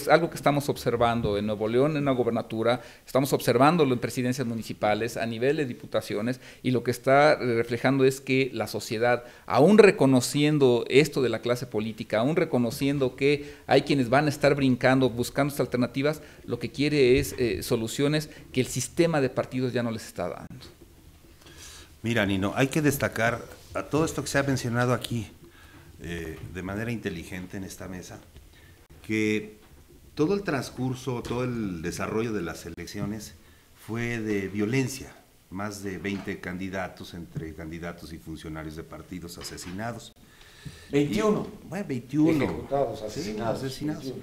algo que estamos observando en Nuevo León, en una gobernatura, estamos observándolo en presidencias municipales, a nivel de diputaciones, y lo que está reflejando es que la sociedad, aún reconociendo esto de la clase política, aún reconociendo que hay quienes van a estar brincando, buscando estas alternativas, lo que quiere es soluciones que el sistema de partidos ya no les está dando. Mira, Nino, hay que destacar a todo esto que se ha mencionado aquí de manera inteligente en esta mesa, que todo el transcurso, todo el desarrollo de las elecciones fue de violencia. Más de 20 candidatos, entre candidatos y funcionarios de partidos asesinados. 21. Bueno, 21. Ejecutados, asesinados. 21.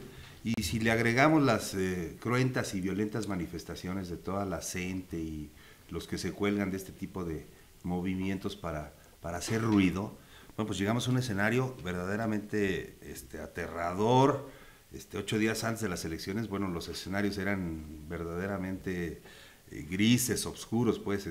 Y si le agregamos las cruentas y violentas manifestaciones de toda la gente y los que se cuelgan de este tipo de movimientos para hacer ruido, bueno, pues llegamos a un escenario verdaderamente aterrador. 8 días antes de las elecciones, bueno, los escenarios eran verdaderamente grises, oscuros, pues,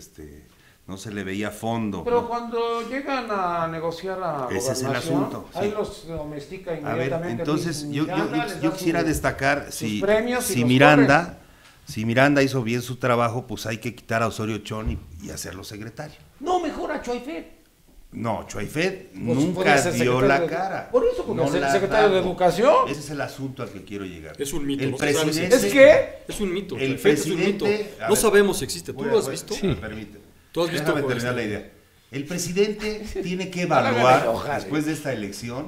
no se le veía fondo. Pero ¿no? Cuando llegan a negociar a ese es el asunto. ahí Sí. los domestica A ver, inmediatamente. entonces yo Miranda quisiera destacar si los Miranda hizo bien su trabajo, pues hay que quitar a Osorio Chong y hacerlo secretario. No, mejor a Choifet. No, Choifet Pues nunca podría ser dio secretario la de- cara. Por eso, porque es el la secretario de daba. Educación. Ese es el asunto al que quiero llegar. Es un mito. El no se sabe si presidente- ¿Es existe. qué? Es un mito. El Perfecto, es un presidente- mito. a No ver, sabemos si existe. ¿Tú Voy lo a- has visto? me permite. ¿Tú has visto Déjame con terminar la este- idea. El presidente tiene que No la hagan evaluar, enojar, después de esta elección,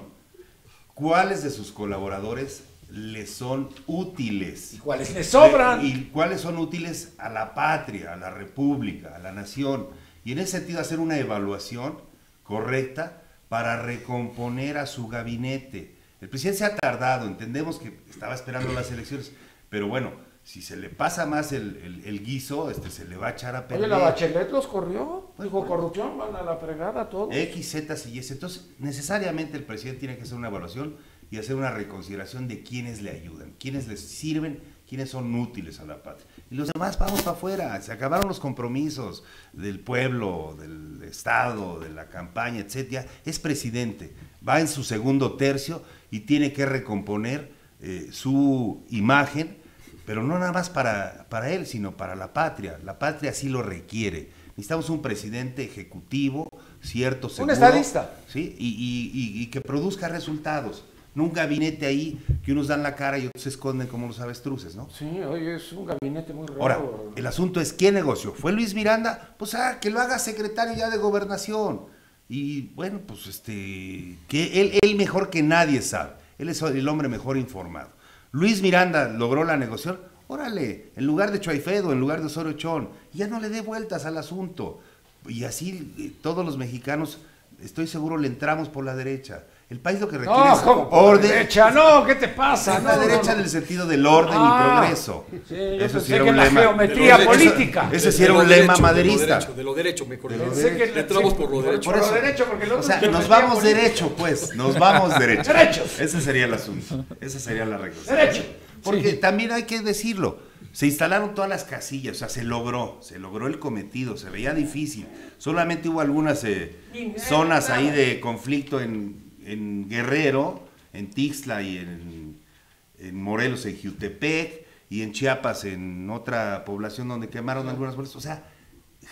cuáles de sus colaboradores le son útiles. ¿Y cuáles le sobran? Y cuáles son útiles a la patria, a la república, a la nación. Y en ese sentido hacer una evaluación correcta para recomponer a su gabinete. El presidente se ha tardado, entendemos que estaba esperando las elecciones, pero bueno, si se le pasa más el guiso, se le va a echar a perder. Oye, la Bachelet los corrió, dijo corrupción, van a la fregada todo. X, Z y S. Entonces, necesariamente el presidente tiene que hacer una evaluación y hacer una reconsideración de quiénes le ayudan, quiénes les sirven, quiénes son útiles a la patria. Y los demás vamos para afuera, se acabaron los compromisos del pueblo, del Estado, de la campaña, etcétera. Es presidente, va en su segundo tercio y tiene que recomponer su imagen, pero no nada más para él, sino para la patria. La patria sí lo requiere. Necesitamos un presidente ejecutivo, cierto, seguro. Un estadista. ¿Sí? Y que produzca resultados. No un gabinete ahí que unos dan la cara y otros se esconden como los avestruces, ¿no? Sí, oye, es un gabinete muy raro. Ahora, el asunto es, ¿quién negoció? ¿Fue Luis Miranda? Pues que lo haga secretario ya de Gobernación. Y bueno, pues que él mejor que nadie sabe. Él es el hombre mejor informado. Luis Miranda logró la negociación, órale, en lugar de Choaifedo, en lugar de Osorio Chón, ya no le dé vueltas al asunto. Y así todos los mexicanos, estoy seguro, le entramos por la derecha. El país lo que requiere es orden. Derecha, no, ¿qué te pasa? La derecha en el sentido del orden y progreso. Sí, Eso sí pensé era que un la lema. geometría política. Ese sí era un lema maderista. De lo derecho, mejor. Pensé que Le entramos por lo derecho. Por eso, porque el otro o sea, es nos geometría vamos política. derecho, pues, nos vamos derecho. Derechos. Ese sería el asunto, esa sería la regla. Derecho. Porque Sí. también hay que decirlo, se instalaron todas las casillas, o sea, se logró el cometido, se veía difícil. Solamente hubo algunas zonas ahí de conflicto en Guerrero, en Tixla y en Morelos, en Jiutepec, y en Chiapas, en otra población donde quemaron algunas bolsas. O sea,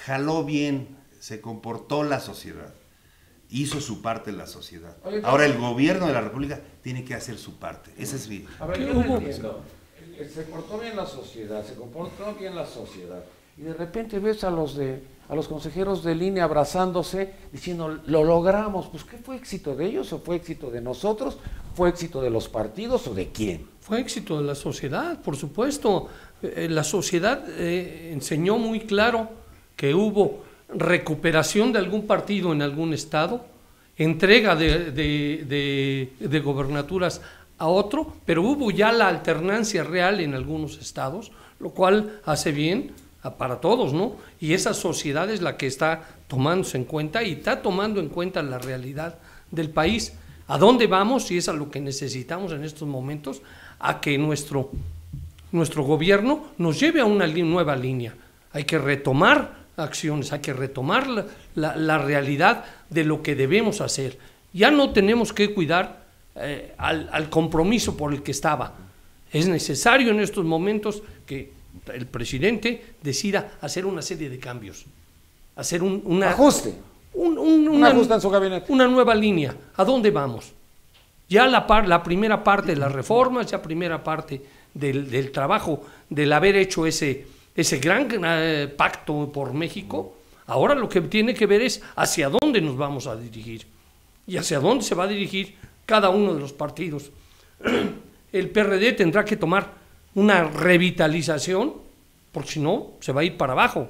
jaló bien, se comportó la sociedad, hizo su parte la sociedad. Oye, Ahora el gobierno de la República tiene que hacer su parte. Ese es mi... A ver, ¿Qué yo no hubo? entiendo. Se portó bien la sociedad, se comportó bien la sociedad. Y de repente ves a los consejeros de línea abrazándose, diciendo, lo logramos. Pues, ¿qué fue éxito de ellos o fue éxito de nosotros? ¿Fue éxito de los partidos o de quién? Fue éxito de la sociedad, por supuesto. La sociedad enseñó muy claro que hubo recuperación de algún partido en algún estado, entrega de gobernaturas a otro, pero hubo ya la alternancia real en algunos estados, lo cual hace bien para todos, ¿no? Y esa sociedad es la que está tomándose en cuenta y está tomando en cuenta la realidad del país. ¿A dónde vamos? Y es a lo que necesitamos en estos momentos, a que nuestro gobierno nos lleve a una nueva línea. Hay que retomar acciones, hay que retomar la realidad de lo que debemos hacer. Ya no tenemos que cuidar al compromiso por el que estaba. Es necesario en estos momentos que el presidente decida hacer una serie de cambios, hacer un Ajuste. un ajuste en su gabinete. Una nueva línea. ¿A dónde vamos? Ya la primera parte de las reformas, ya primera parte del trabajo, del haber hecho ese gran pacto por México, ahora lo que tiene que ver es hacia dónde nos vamos a dirigir y hacia dónde se va a dirigir cada uno de los partidos. El PRD tendrá que tomar una revitalización, porque si no, se va a ir para abajo,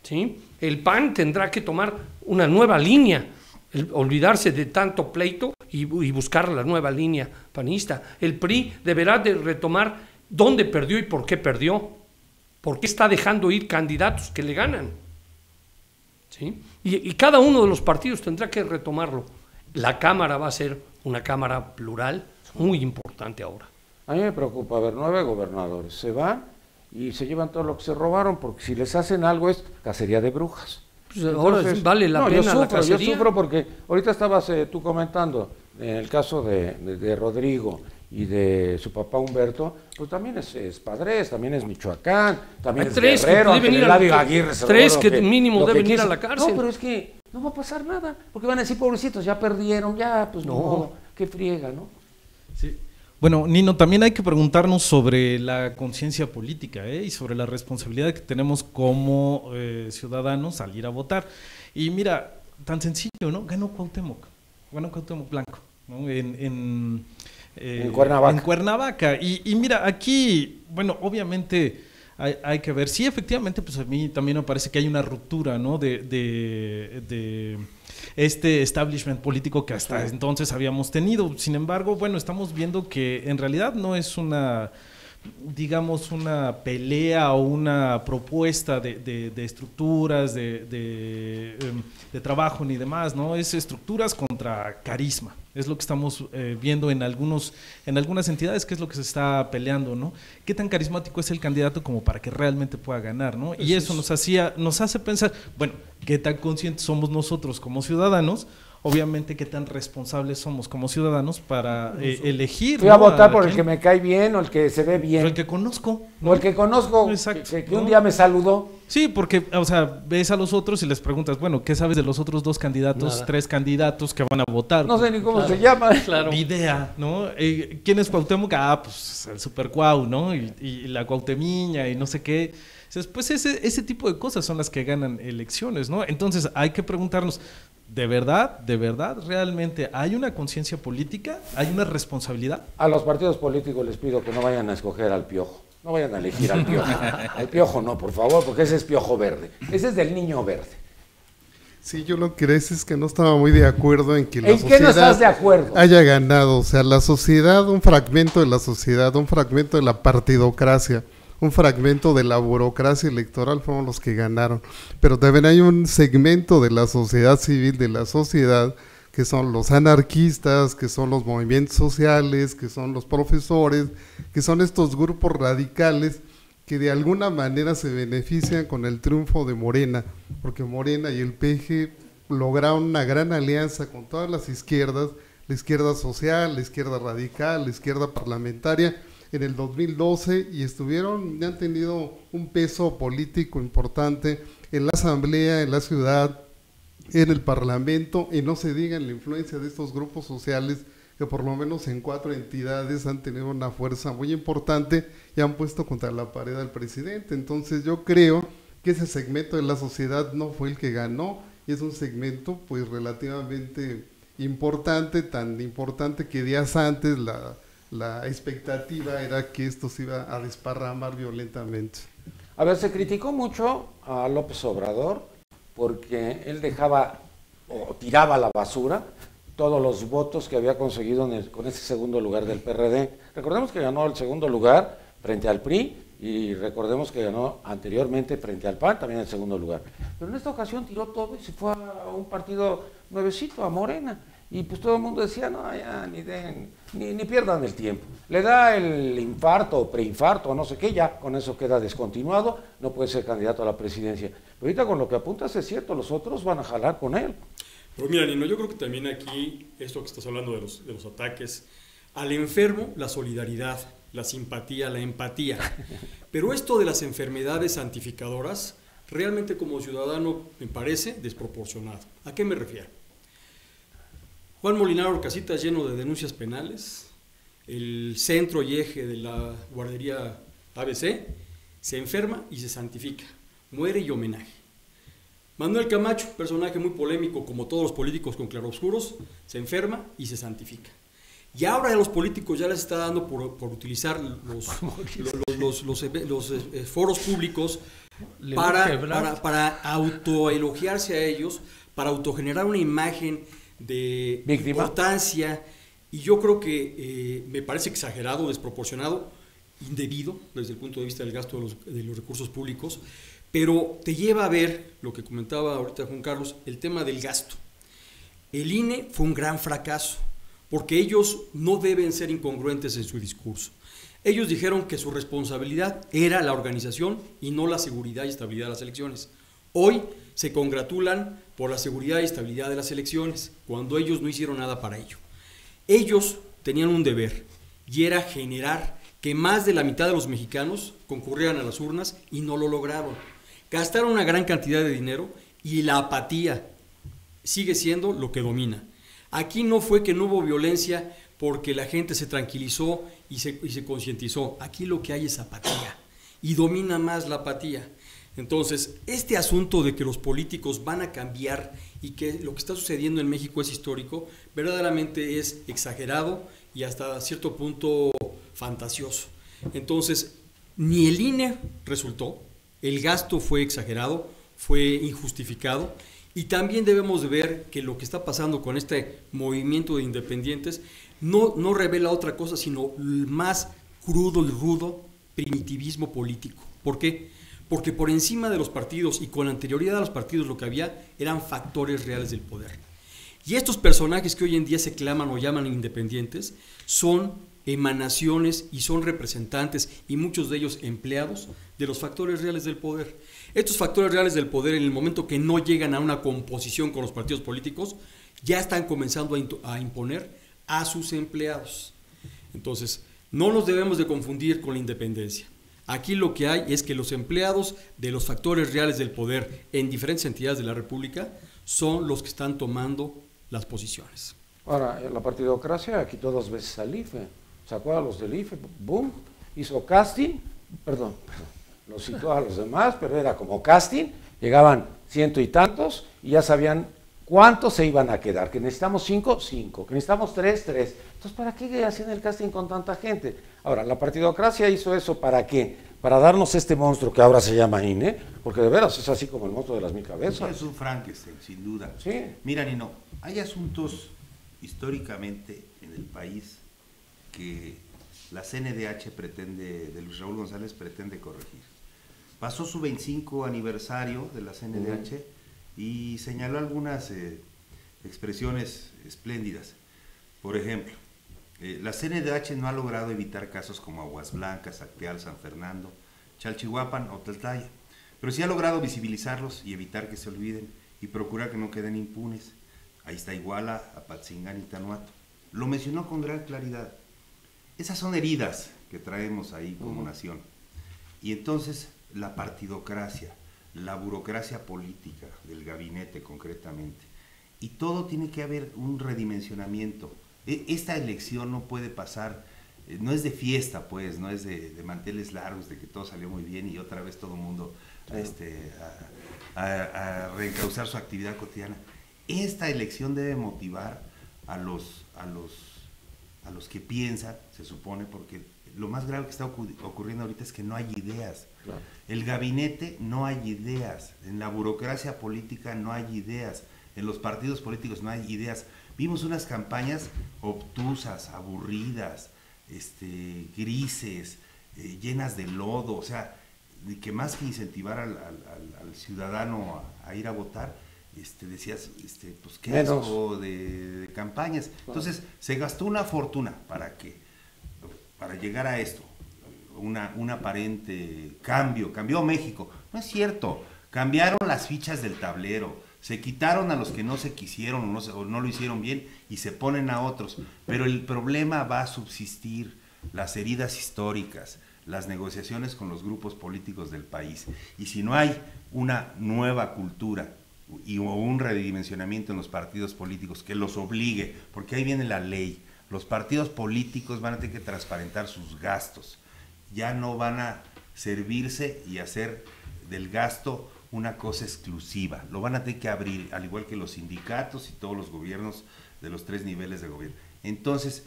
¿sí? El PAN tendrá que tomar una nueva línea, olvidarse de tanto pleito y buscar la nueva línea panista. El PRI deberá de retomar dónde perdió y por qué perdió, por qué está dejando ir candidatos que le ganan, ¿sí? Y cada uno de los partidos tendrá que retomarlo. La Cámara va a ser una Cámara plural, muy importante ahora. A mí me preocupa, a ver, 9 gobernadores se van y se llevan todo lo que se robaron, porque si les hacen algo es cacería de brujas. Pues ahora vale la pena la cacería. Yo sufro porque ahorita estabas tú comentando en el caso de Rodrigo y de su papá Humberto, pues también es Padres, también es Michoacán, también Hay es tres Guerrero, que deben ir Aguirre, tres seguro que mínimo lo que deben ir a quiso. la cárcel. No, pero es que no va a pasar nada, porque van a decir, pobrecitos, ya perdieron, ya, pues no, qué friega, ¿no? Sí. Bueno, Nino, también hay que preguntarnos sobre la conciencia política y sobre la responsabilidad que tenemos como ciudadanos al ir a votar. Y mira, tan sencillo, ¿no? Ganó Cuauhtémoc Blanco, ¿no? En Cuernavaca. En Cuernavaca. Y mira, aquí, bueno, obviamente hay que ver. Sí, efectivamente, pues a mí también me parece que hay una ruptura, ¿no? de este establishment político que hasta entonces habíamos tenido. Sin embargo, bueno, estamos viendo que en realidad no es una, digamos, una pelea o una propuesta de estructuras, de trabajo ni demás, ¿no? Es estructuras contra carisma. Es lo que estamos viendo en algunas entidades, que es lo que se está peleando, ¿no? ¿Qué tan carismático es el candidato como para que realmente pueda ganar, ¿no? Y eso nos hace pensar, bueno, ¿qué tan conscientes somos nosotros como ciudadanos? Obviamente, qué tan responsables somos como ciudadanos para elegir. Fui a votar por el que me cae bien o el que se ve bien. O el que conozco. O el que conozco, que un día me saludó. Sí, porque, o sea, ves a los otros y les preguntas, bueno, ¿qué sabes de los otros 2 candidatos, Nada. 3 candidatos que van a votar? No sé ni cómo se llama. Claro. Ni idea, ¿no? ¿Quién es Cuauhtémoc? Ah, pues el Super Cuau, ¿no? Y la Cuauhtemiña y no sé qué. Pues ese tipo de cosas son las que ganan elecciones, ¿no? Entonces hay que preguntarnos, ¿de verdad, realmente hay una conciencia política? ¿Hay una responsabilidad? A los partidos políticos les pido que no vayan a escoger al Piojo. No vayan a elegir al Piojo. Al Piojo no, por favor, porque ese es Piojo Verde. Ese es del niño verde. Sí, yo lo que es que no estaba muy de acuerdo en que la ¿En qué no estás de sociedad acuerdo? haya ganado. O sea, la sociedad, un fragmento de la sociedad, un fragmento de la partidocracia, un fragmento de la burocracia electoral fueron los que ganaron. Pero también hay un segmento de la sociedad civil, de la sociedad, que son los anarquistas, que son los movimientos sociales, que son los profesores, que son estos grupos radicales que de alguna manera se benefician con el triunfo de Morena, porque Morena y el PG lograron una gran alianza con todas las izquierdas, la izquierda social, la izquierda radical, la izquierda parlamentaria, en el 2012, y han tenido un peso político importante en la asamblea, en la ciudad, en el parlamento, y no se diga en la influencia de estos grupos sociales que por lo menos en 4 entidades han tenido una fuerza muy importante y han puesto contra la pared al presidente. Entonces yo creo que ese segmento de la sociedad no fue el que ganó, y es un segmento pues relativamente importante, tan importante que días antes la expectativa era que esto se iba a desparramar violentamente. A ver, se criticó mucho a López Obrador porque él dejaba o tiraba a la basura todos los votos que había conseguido con ese segundo lugar del PRD. Recordemos que ganó el segundo lugar frente al PRI y recordemos que ganó anteriormente frente al PAN también el segundo lugar. Pero en esta ocasión tiró todo y se fue a un partido nuevecito, a Morena. Y pues todo el mundo decía, no, ya ni pierdan el tiempo. Le da el infarto o preinfarto o no sé qué, ya con eso queda descontinuado, no puede ser candidato a la presidencia. Pero ahorita con lo que apuntas es cierto, los otros van a jalar con él. Pero mira, Nino, yo creo que también aquí, esto que estás hablando de los ataques, al enfermo la solidaridad, la simpatía, la empatía. Pero esto de las enfermedades santificadoras, realmente como ciudadano me parece desproporcionado. ¿A qué me refiero? Juan Molinar Orcasitas lleno de denuncias penales, el centro y eje de la guardería ABC, se enferma y se santifica, muere y homenaje. Manuel Camacho, personaje muy polémico como todos los políticos con claroscuros, se enferma y se santifica. Y ahora a los políticos ya les está dando por utilizar los foros públicos para autoelogiarse a ellos, para autogenerar una imagen de ¿víctima? Importancia, y yo creo que me parece exagerado, desproporcionado, indebido desde el punto de vista del gasto de los recursos públicos, pero te lleva a ver lo que comentaba ahorita Juan Carlos, el tema del gasto. El INE fue un gran fracaso, porque ellos no deben ser incongruentes en su discurso. Ellos dijeron que su responsabilidad era la organización y no la seguridad y estabilidad de las elecciones. Hoy se congratulan por la seguridad y estabilidad de las elecciones, cuando ellos no hicieron nada para ello. Ellos tenían un deber, y era generar que más de la mitad de los mexicanos concurrieran a las urnas, y no lo lograron. Gastaron una gran cantidad de dinero, y la apatía sigue siendo lo que domina. Aquí no fue que no hubo violencia porque la gente se tranquilizó y se concientizó. Aquí lo que hay es apatía, y domina más la apatía. Entonces, este asunto de que los políticos van a cambiar y que lo que está sucediendo en México es histórico, verdaderamente es exagerado y hasta cierto punto fantasioso. Entonces, ni el INE resultó, el gasto fue exagerado, fue injustificado, y también debemos de ver que lo que está pasando con este movimiento de independientes no revela otra cosa, sino el más crudo y rudo primitivismo político. ¿Por qué? Porque por encima de los partidos y con anterioridad a los partidos lo que había eran factores reales del poder. Y estos personajes que hoy en día se claman o llaman independientes son emanaciones y son representantes, y muchos de ellos empleados, de los factores reales del poder. Estos factores reales del poder, en el momento que no llegan a una composición con los partidos políticos, ya están comenzando a imponer a sus empleados. Entonces, no nos debemos de confundir con la independencia. Aquí lo que hay es que los empleados de los factores reales del poder en diferentes entidades de la República son los que están tomando las posiciones. Ahora, la partidocracia quitó 2 veces al IFE. Sacó a los del IFE, boom, hizo casting, perdón, los citó a los demás, pero era como casting, llegaban 100 y tantos y ya sabían cuántos se iban a quedar, que necesitamos 5, 5, que necesitamos 3, 3. Entonces, ¿para qué hacían el casting con tanta gente? Ahora, la partidocracia hizo eso, ¿para qué? Para darnos este monstruo que ahora se llama INE, porque de veras es así como el monstruo de las 1000 cabezas. Es un Frankenstein, sin duda. Sí. Mira, Nino, hay asuntos históricamente en el país que la CNDH de Luis Raúl González pretende corregir. Pasó su 25 aniversario de la CNDH y señaló algunas expresiones espléndidas. Por ejemplo, la CNDH no ha logrado evitar casos como Aguas Blancas, Acteal, San Fernando, Chalchihuapan o Tlaltaya, pero sí ha logrado visibilizarlos y evitar que se olviden y procurar que no queden impunes. Ahí está Iguala, Apatzingán y Tanuato. Lo mencionó con gran claridad. Esas son heridas que traemos ahí como nación. Y entonces la partidocracia, la burocracia política del gabinete concretamente, y todo tiene que haber un redimensionamiento. Esta elección no puede pasar, no es de fiesta pues, no es de manteles largos, de que todo salió muy bien y otra vez todo el mundo a reencauzar su actividad cotidiana. Esta elección debe motivar a los que piensan, se supone, porque lo más grave que está ocurriendo ahorita es que no hay ideas. Claro. El gabinete no hay ideas, en la burocracia política no hay ideas, en los partidos políticos no hay ideas. Vimos unas campañas obtusas, aburridas, grises, llenas de lodo, o sea, que más que incentivar al ciudadano a ir a votar, decías, pues qué asco de campañas. Entonces, se gastó una fortuna para llegar a esto, un aparente cambió México. No es cierto, cambiaron las fichas del tablero, se quitaron a los que no se quisieron o no lo hicieron bien y se ponen a otros, pero el problema va a subsistir, las heridas históricas, las negociaciones con los grupos políticos del país, y si no hay una nueva cultura o un redimensionamiento en los partidos políticos que los obligue, porque ahí viene la ley, los partidos políticos van a tener que transparentar sus gastos, ya no van a servirse y hacer del gasto una cosa exclusiva, lo van a tener que abrir, al igual que los sindicatos y todos los gobiernos de los 3 niveles de gobierno. Entonces,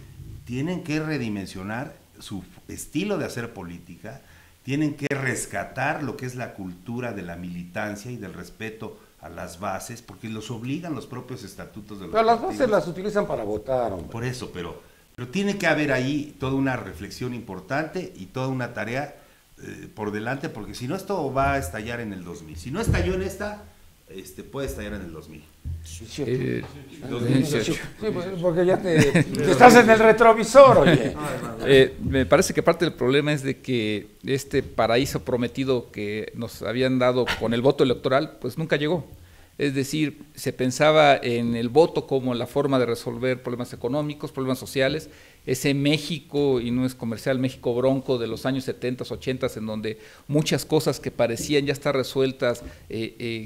tienen que redimensionar su estilo de hacer política, tienen que rescatar lo que es la cultura de la militancia y del respeto a las bases, porque los obligan los propios estatutos de los partidos. Pero las bases las utilizan para votar, hombre. Por eso, pero tiene que haber ahí toda una reflexión importante y toda una tarea por delante, porque si no, esto va a estallar en el 2000. Si no estalló en esta, puede estallar en el 2000. 2018. Sí, porque ya te estás en el retrovisor, oye. Me parece que parte del problema es de que este paraíso prometido que nos habían dado con el voto electoral, pues nunca llegó. Es decir, se pensaba en el voto como la forma de resolver problemas económicos, problemas sociales, ese México, y no es comercial, México bronco de los años 70, 80, en donde muchas cosas que parecían ya estar resueltas,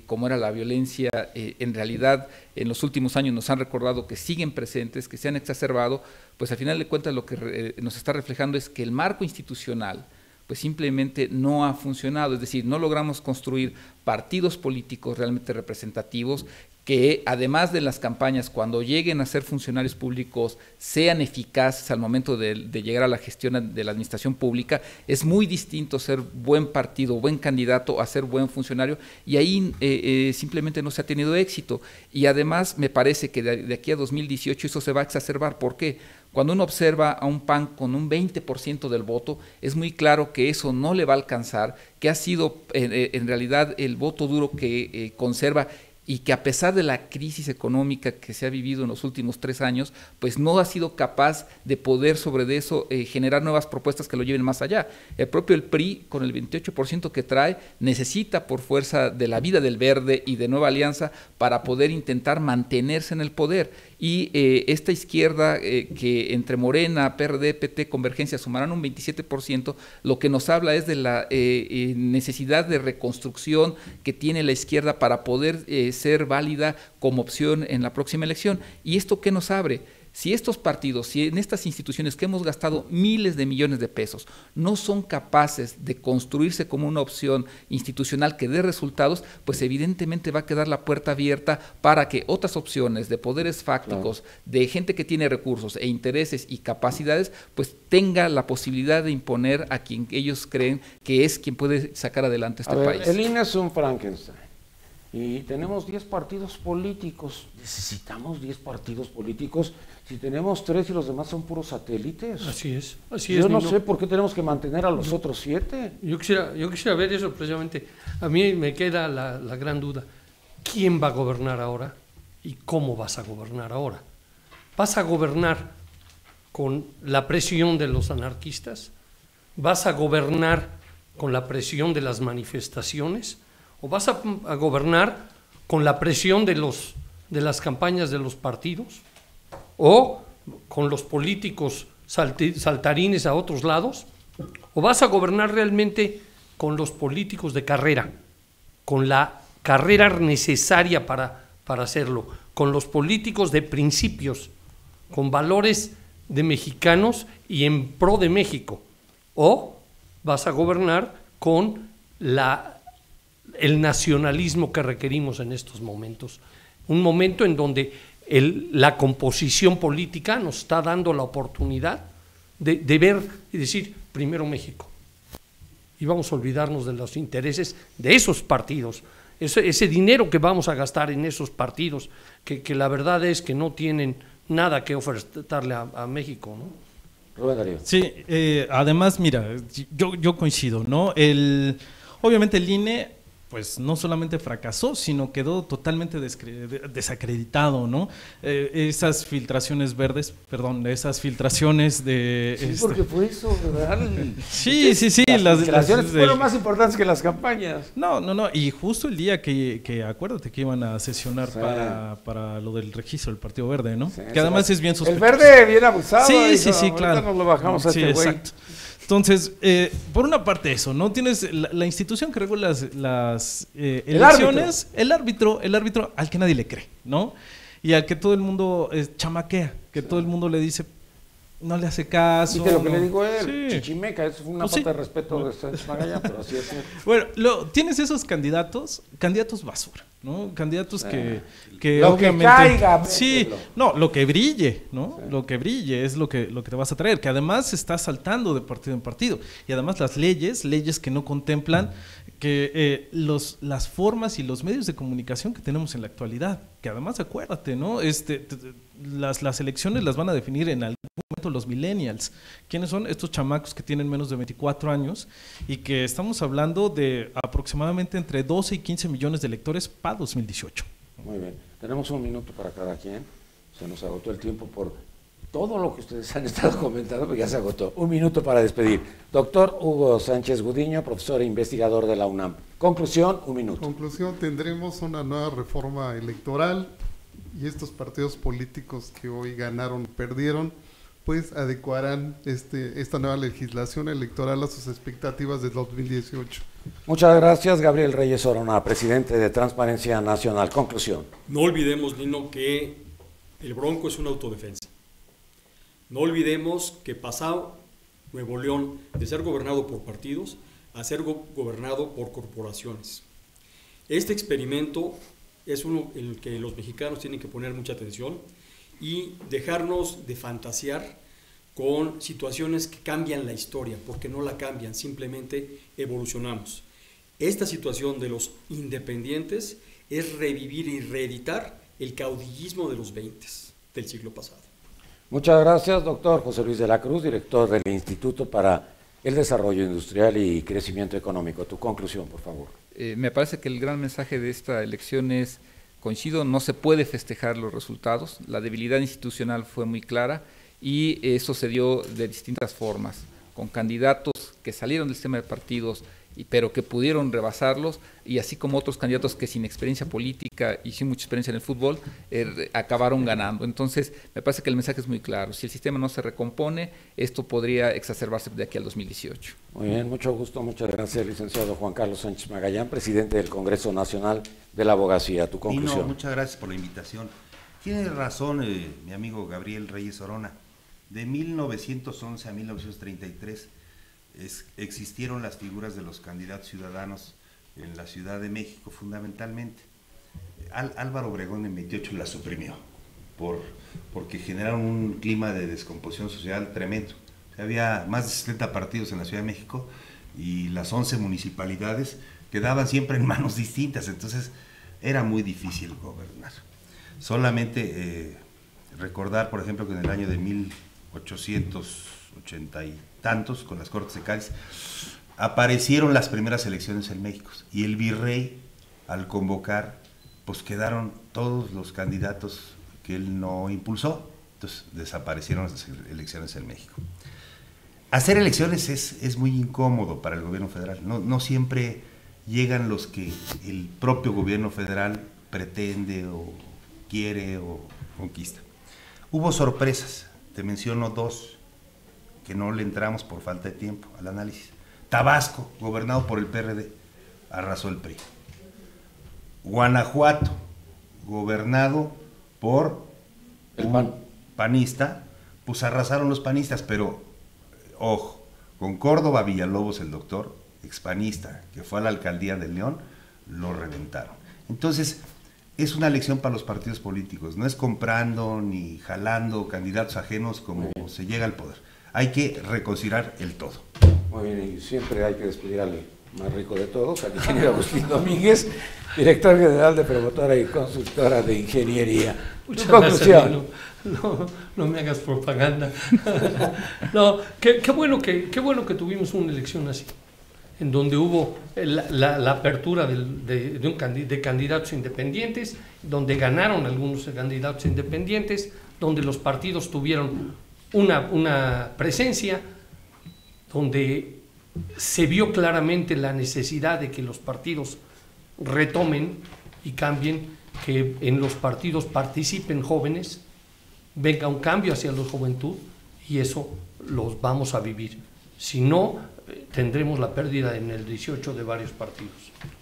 como era la violencia, en realidad en los últimos años nos han recordado que siguen presentes, que se han exacerbado, pues al final de cuentas lo que nos está reflejando es que el marco institucional, pues simplemente no ha funcionado, es decir, no logramos construir partidos políticos realmente representativos que además de las campañas, cuando lleguen a ser funcionarios públicos, sean eficaces al momento de llegar a la gestión de la administración pública. Es muy distinto ser buen partido, buen candidato, a ser buen funcionario, y ahí simplemente no se ha tenido éxito. Y además me parece que de aquí a 2018 eso se va a exacerbar. ¿Por qué? Cuando uno observa a un PAN con un 20% del voto, es muy claro que eso no le va a alcanzar, que ha sido en realidad el voto duro que conserva, y que a pesar de la crisis económica que se ha vivido en los últimos 3 años, pues no ha sido capaz de poder sobre eso generar nuevas propuestas que lo lleven más allá. El propio PRI, con el 28% que trae, necesita por fuerza de la vida del Verde y de Nueva Alianza para poder intentar mantenerse en el poder. Y esta izquierda que entre Morena, PRD, PT, Convergencia sumarán un 27%, lo que nos habla es de la necesidad de reconstrucción que tiene la izquierda para poder ser válida como opción en la próxima elección. ¿Y esto qué nos abre? Si estos partidos, si en estas instituciones que hemos gastado miles de millones de pesos no son capaces de construirse como una opción institucional que dé resultados, pues evidentemente va a quedar la puerta abierta para que otras opciones de poderes fácticos, de gente que tiene recursos e intereses y capacidades, pues tenga la posibilidad de imponer a quien ellos creen que es quien puede sacar adelante este país. El INE es un Frankenstein. Y tenemos 10 partidos políticos. Necesitamos 10 partidos políticos si tenemos 3 y los demás son puros satélites. Así es. Yo no sé por qué tenemos que mantener a los otros 7. Yo quisiera ver eso precisamente. A mí me queda la gran duda. ¿Quién va a gobernar ahora? ¿Y cómo vas a gobernar ahora? ¿Vas a gobernar con la presión de los anarquistas? ¿Vas a gobernar con la presión de las manifestaciones? ¿O vas a gobernar con la presión de las campañas de los partidos? ¿O con los políticos saltarines a otros lados? ¿O vas a gobernar realmente con los políticos de carrera, con la carrera necesaria para hacerlo, con los políticos de principios, con valores de mexicanos y en pro de México? ¿O vas a gobernar con el nacionalismo que requerimos en estos momentos? Un momento en donde la composición política nos está dando la oportunidad de ver y decir, primero México, y vamos a olvidarnos de los intereses de esos partidos, ese dinero que vamos a gastar en esos partidos, que la verdad es que no tienen nada que ofertarle a México, ¿no? Rubén Darío. Sí, además, mira, yo coincido, ¿no? Obviamente el INE, pues no solamente fracasó, sino quedó totalmente desacreditado, ¿no? Esas filtraciones verdes, perdón, esas filtraciones de... Sí, porque fue eso, ¿verdad? Sí. Las filtraciones fueron más importantes que las campañas. No, y justo el día que acuérdate que iban a sesionar para lo del registro del Partido Verde, ¿no? Sí, que además es bien sospechoso. El Verde bien abusado. Sí, claro. Nos lo bajamos a este güey. Exacto. Entonces, por una parte eso, ¿no? Tienes la institución que regula las elecciones, el árbitro al que nadie le cree, ¿no? Y al que todo el mundo chamaquea, que todo el mundo le dice, no le hace caso. ¿Viste lo que no? le digo a él? Sí. Chichimeca, eso fue una falta de respeto de Sánchez Magaña, pero así es. Bueno, tienes esos candidatos basura, ¿no? Candidatos que lo obviamente... que caiga, sí, mételo. no, lo que brille, ¿no? Sí. Lo que brille es lo que te vas a traer, que además se está saltando de partido en partido. Y además las leyes que no contemplan que las formas y los medios de comunicación que tenemos en la actualidad, que además acuérdate, ¿no? Las elecciones las van a definir en algún momento los millennials. ¿Quiénes son? Estos chamacos que tienen menos de 24 años y que estamos hablando de aproximadamente entre 12 y 15 millones de electores para 2018. Muy bien, tenemos 1 minuto para cada quien. Se nos agotó el tiempo por todo lo que ustedes han estado comentando, pero ya se agotó. 1 minuto para despedir. Doctor Hugo Sánchez Gudiño, profesor e investigador de la UNAM. Conclusión, 1 minuto. Conclusión, tendremos una nueva reforma electoral y estos partidos políticos que hoy ganaron o perdieron, pues adecuarán esta nueva legislación electoral a sus expectativas de 2018. Muchas gracias, Gabriel Reyes Orona, presidente de Transparencia Nacional. Conclusión. No olvidemos, Nino, que el Bronco es una autodefensa. No olvidemos que pasado Nuevo León de ser gobernado por partidos a ser gobernado por corporaciones. Este experimento es uno en el que los mexicanos tienen que poner mucha atención y dejarnos de fantasear con situaciones que cambian la historia, porque no la cambian, simplemente evolucionamos. Esta situación de los independientes es revivir y reeditar el caudillismo de los 20 del siglo pasado. Muchas gracias, doctor José Luis de la Cruz, director del Instituto para el Desarrollo Industrial y Crecimiento Económico. Tu conclusión, por favor. Me parece que el gran mensaje de esta elección es, coincido, no se puede festejar los resultados, la debilidad institucional fue muy clara y eso se dio de distintas formas, con candidatos que salieron del sistema de partidos, pero que pudieron rebasarlos, y así como otros candidatos que sin experiencia política y sin mucha experiencia en el fútbol acabaron ganando. Entonces, me parece que el mensaje es muy claro. Si el sistema no se recompone, esto podría exacerbarse de aquí al 2018. Muy bien, mucho gusto, muchas gracias, licenciado Juan Carlos Sánchez Magallán, presidente del Congreso Nacional de la Abogacía. Tu conclusión. Nino, muchas gracias por la invitación. Tiene razón mi amigo Gabriel Reyes Orona. De 1911 a 1933 existieron las figuras de los candidatos ciudadanos en la Ciudad de México fundamentalmente. Álvaro Obregón en 28 la suprimió porque generaron un clima de descomposición social tremendo. O sea, había más de 70 partidos en la Ciudad de México y las 11 municipalidades quedaban siempre en manos distintas, entonces era muy difícil gobernar. Solamente recordar, por ejemplo, que en el año de 1880 y tantos, con las Cortes de Cádiz, aparecieron las primeras elecciones en México y el virrey, al convocar, pues quedaron todos los candidatos que él no impulsó, entonces desaparecieron las elecciones en México. Hacer elecciones es muy incómodo para el gobierno federal, no siempre llegan los que el propio gobierno federal pretende o quiere o conquista. Hubo sorpresas, te menciono dos, que no le entramos por falta de tiempo al análisis. Tabasco, gobernado por el PRD, arrasó el PRI. Guanajuato, gobernado por el PAN. Panista, pues arrasaron los panistas, pero ojo, con Córdoba Villalobos, el doctor, expanista, que fue a la alcaldía de León, lo reventaron. Entonces, es una elección para los partidos políticos, no es comprando ni jalando candidatos ajenos como se llega al poder. Hay que reconsiderar el todo. Muy bien, y siempre hay que despedir al más rico de todos, al ingeniero Agustín Domínguez, director general de promotora y consultora de ingeniería. Muchas gracias, no me hagas propaganda. No, qué bueno que tuvimos una elección así, en donde hubo la apertura de candidatos independientes, donde ganaron algunos candidatos independientes, donde los partidos tuvieron una presencia, donde se vio claramente la necesidad de que los partidos retomen y cambien, que en los partidos participen jóvenes, venga un cambio hacia la juventud, y eso los vamos a vivir. Si no, tendremos la pérdida en el 18 de varios partidos.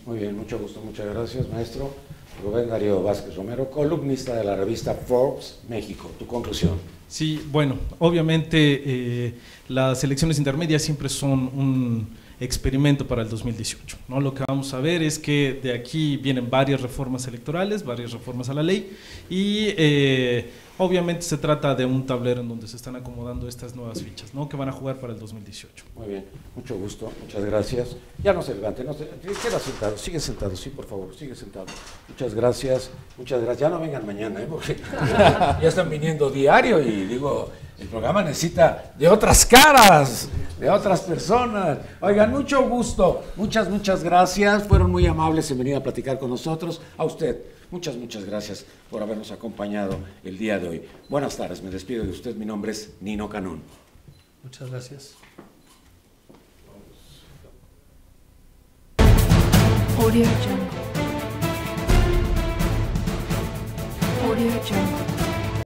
Muy bien, mucho gusto, muchas gracias, maestro. Rubén Darío Vázquez Romero, columnista de la revista Forbes México. Tu conclusión. Sí, bueno, obviamente las elecciones intermedias siempre son un experimento para el 2018, ¿no? Lo que vamos a ver es que de aquí vienen varias reformas electorales, varias reformas a la ley, y obviamente se trata de un tablero en donde se están acomodando estas nuevas fichas, ¿no?, que van a jugar para el 2018. Muy bien, mucho gusto, muchas gracias. Ya no se levante, queda sentado, sigue sentado, sí, por favor, sigue sentado. Muchas gracias, ya no vengan mañana, porque ya están viniendo diario y digo, el programa necesita de otras caras, de otras personas. Oigan, mucho gusto, muchas gracias, fueron muy amables en venir a platicar con nosotros. A usted, muchas gracias por habernos acompañado el día de hoy. Buenas tardes, me despido de usted, mi nombre es Nino Canún. Muchas gracias. Audio Jungle. Audio Jungle.